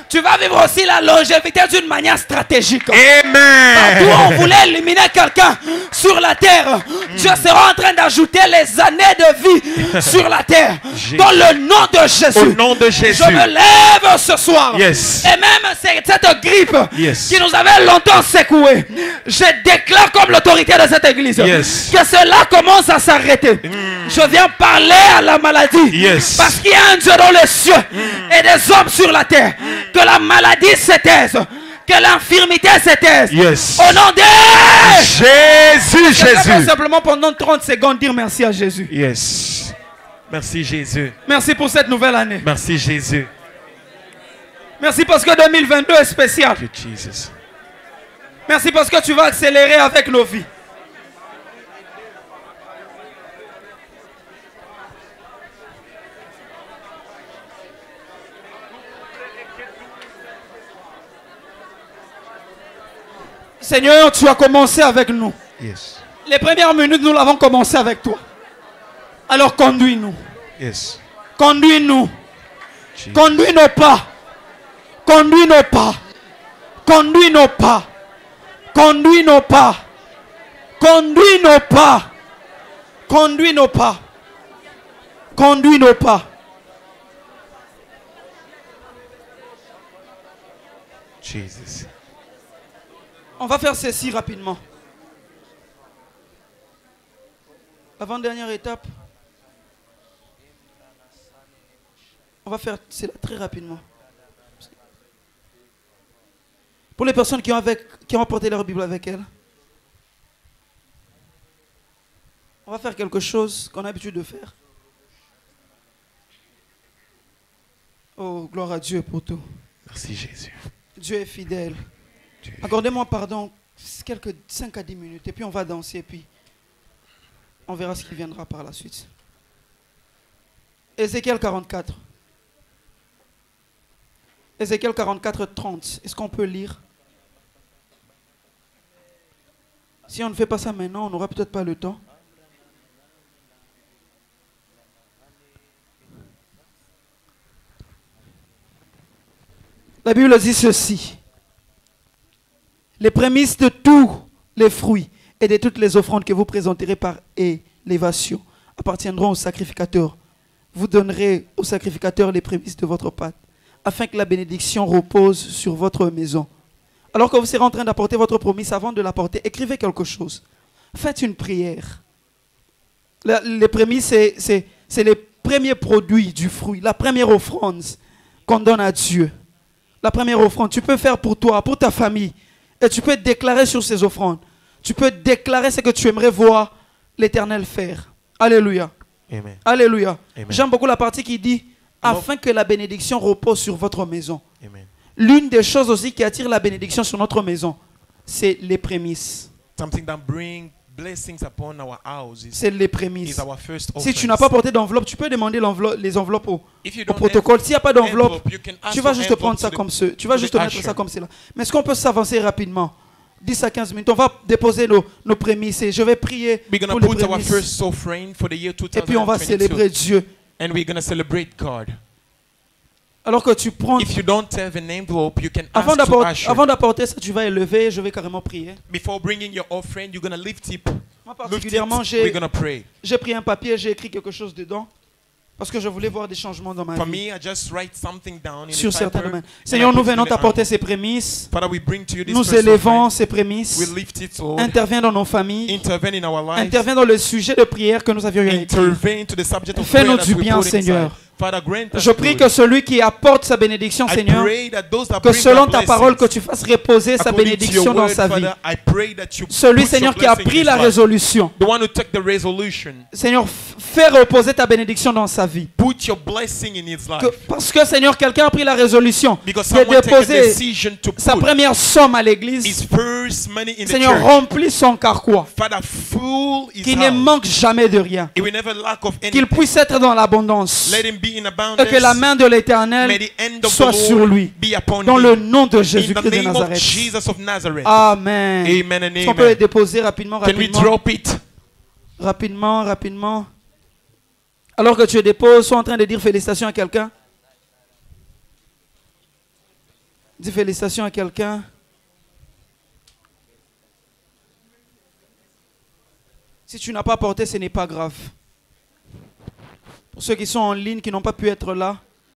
tu vas vivre aussi la longévité d'une manière stratégique. Amen. Partout où on voulait éliminer quelqu'un sur la terre, Dieu sera en train d'ajouter les années de vie sur la terre. Jésus. Dans le nom de Jésus. Au nom de Jésus. Je me lève ce soir. Yes. Et même cette grippe Yes. qui nous avait longtemps secoué, je déclare comme l'autorité de cette église Yes. que cela commence à s'arrêter. Je viens parler à la maladie. Yes. Parce qu'il y a un Dieu dans les cieux et des hommes sur la terre. Que la maladie se taise. Que l'infirmité se taise. Yes. Au nom de Jésus. Je vais Jésus. simplement pendant 30 secondes dire merci à Jésus. Yes. Merci Jésus. Merci pour cette nouvelle année. Merci Jésus. Merci parce que 2022 est spécial. Thank you, Jesus. Merci parce que tu vas accélérer avec nos vies. Seigneur, tu as commencé avec nous. Yes. Les premières minutes, nous l'avons commencé avec toi. Alors conduis-nous. Yes. Conduis-nous. Jesus. Conduis nos pas. Conduis nos pas. Conduis nos pas. Conduis nos pas. Conduis nos pas. Conduis nos pas. Conduis nos pas. Jesus. On va faire ceci rapidement. Avant-dernière étape. On va faire cela très rapidement. Pour les personnes qui ont apporté leur Bible avec elles, on va faire quelque chose qu'on a l'habitude de faire. Oh, gloire à Dieu pour tout. Merci Jésus. Dieu est fidèle. Dieu. Accordez-moi pardon, quelques 5 à 10 minutes, et puis on va danser, et puis on verra ce qui viendra par la suite. Ézéchiel 44. Ézéchiel 44, 30. Est-ce qu'on peut lire? Si on ne fait pas ça maintenant, on n'aura peut-être pas le temps. La Bible dit ceci. Les prémices de tous les fruits et de toutes les offrandes que vous présenterez par élévation appartiendront au sacrificateur. Vous donnerez au sacrificateur les prémices de votre pâte, afin que la bénédiction repose sur votre maison. Alors que vous serez en train d'apporter votre promesse, avant de l'apporter, écrivez quelque chose. Faites une prière. Les prémices, c'est les premiers produits du fruit, la première offrande qu'on donne à Dieu. La première offrande, tu peux faire pour toi, pour ta famille. Et tu peux déclarer sur ces offrandes. Tu peux déclarer ce que tu aimerais voir l'Éternel faire. Alléluia. Amen. Alléluia. Amen. J'aime beaucoup la partie qui dit afin que la bénédiction repose sur votre maison. Amen. L'une des choses aussi qui attire la bénédiction sur notre maison, c'est les prémices. Something that brings blessings upon our house C'est les is prémices. our first Si tu offering. n'as pas porté d'enveloppe, tu peux demander les enveloppes If you au don't protocole. S'il n'y a pas have d'enveloppe, envelope, you can ask tu vas for juste envelope prendre to ça the- comme ce. Tu vas to juste the mettre usher. ça comme cela. Mais est-ce qu'on peut s'avancer rapidement? 10 à 15 minutes. On va déposer nos prémices et je vais prier We're going pour to les put our prémices. first offering for the year Et puis on va 2022. célébrer Dieu. And we're going to celebrate God. Alors que tu prends... If you don't have an envelope, you can Avant ask to usher. d'apporter ça, tu vas élever. Je vais carrément prier. Before bringing your offering, you're going to lift it. Moi Lift it. particulièrement, We're going to pray. j'ai pris un papier, j'ai écrit quelque chose dedans. Parce que je voulais voir des changements dans ma For vie. me, I just write something down in Sur the certains paper, domaines. and Seigneur, I nous put it in venons the t'apporter envelope. ces prémices. Father, we bring to you this Nous first élevons offering. ces prémices. We lift it, Lord. Interviens dans nos familles. Intervene in our lives. Interviens dans le sujet de prière que nous avions eu à écrire. Intervene to the subject of Fais-nous prayer that du we bien, put inside. Seigneur. Father, grant us Je prie good. que celui qui apporte sa bénédiction, I Seigneur, pray that those that que bring selon their ta parole, que blessings, tu fasses reposer sa according to your bénédiction dans word, sa vie. Father, I pray that you Celui, put Seigneur, your qui a blessing in pris his la life. résolution. The one who took the resolution. Seigneur, fais reposer ta bénédiction dans sa vie. Put your blessing in his life. Parce que, Seigneur, quelqu'un a pris la résolution Because de someone take a déposer decision to sa put première somme à l'église. his first money in the Seigneur, church. remplis son carquois. Father, full his Qu'il ne house. manque jamais de rien. He will never lack of Qu'il anything. puisse être dans l'abondance. Let him be in Et abundance. que la main de l'Éternel May the end of soit the sur Lord lui. be upon Dans him. le nom de In Jésus-Christ the de name of Nazareth. Jesus of Nazareth. Amen. Amen and Est-ce qu'on peut les amen. déposer rapidement, Can we rapidement, drop it? rapidement. Alors que tu les déposes, sois en train de dire félicitations à quelqu'un. Dis félicitations à quelqu'un. Si tu n'as pas porté, ce n'est pas grave. Pour ceux qui sont en ligne, qui n'ont pas pu être là,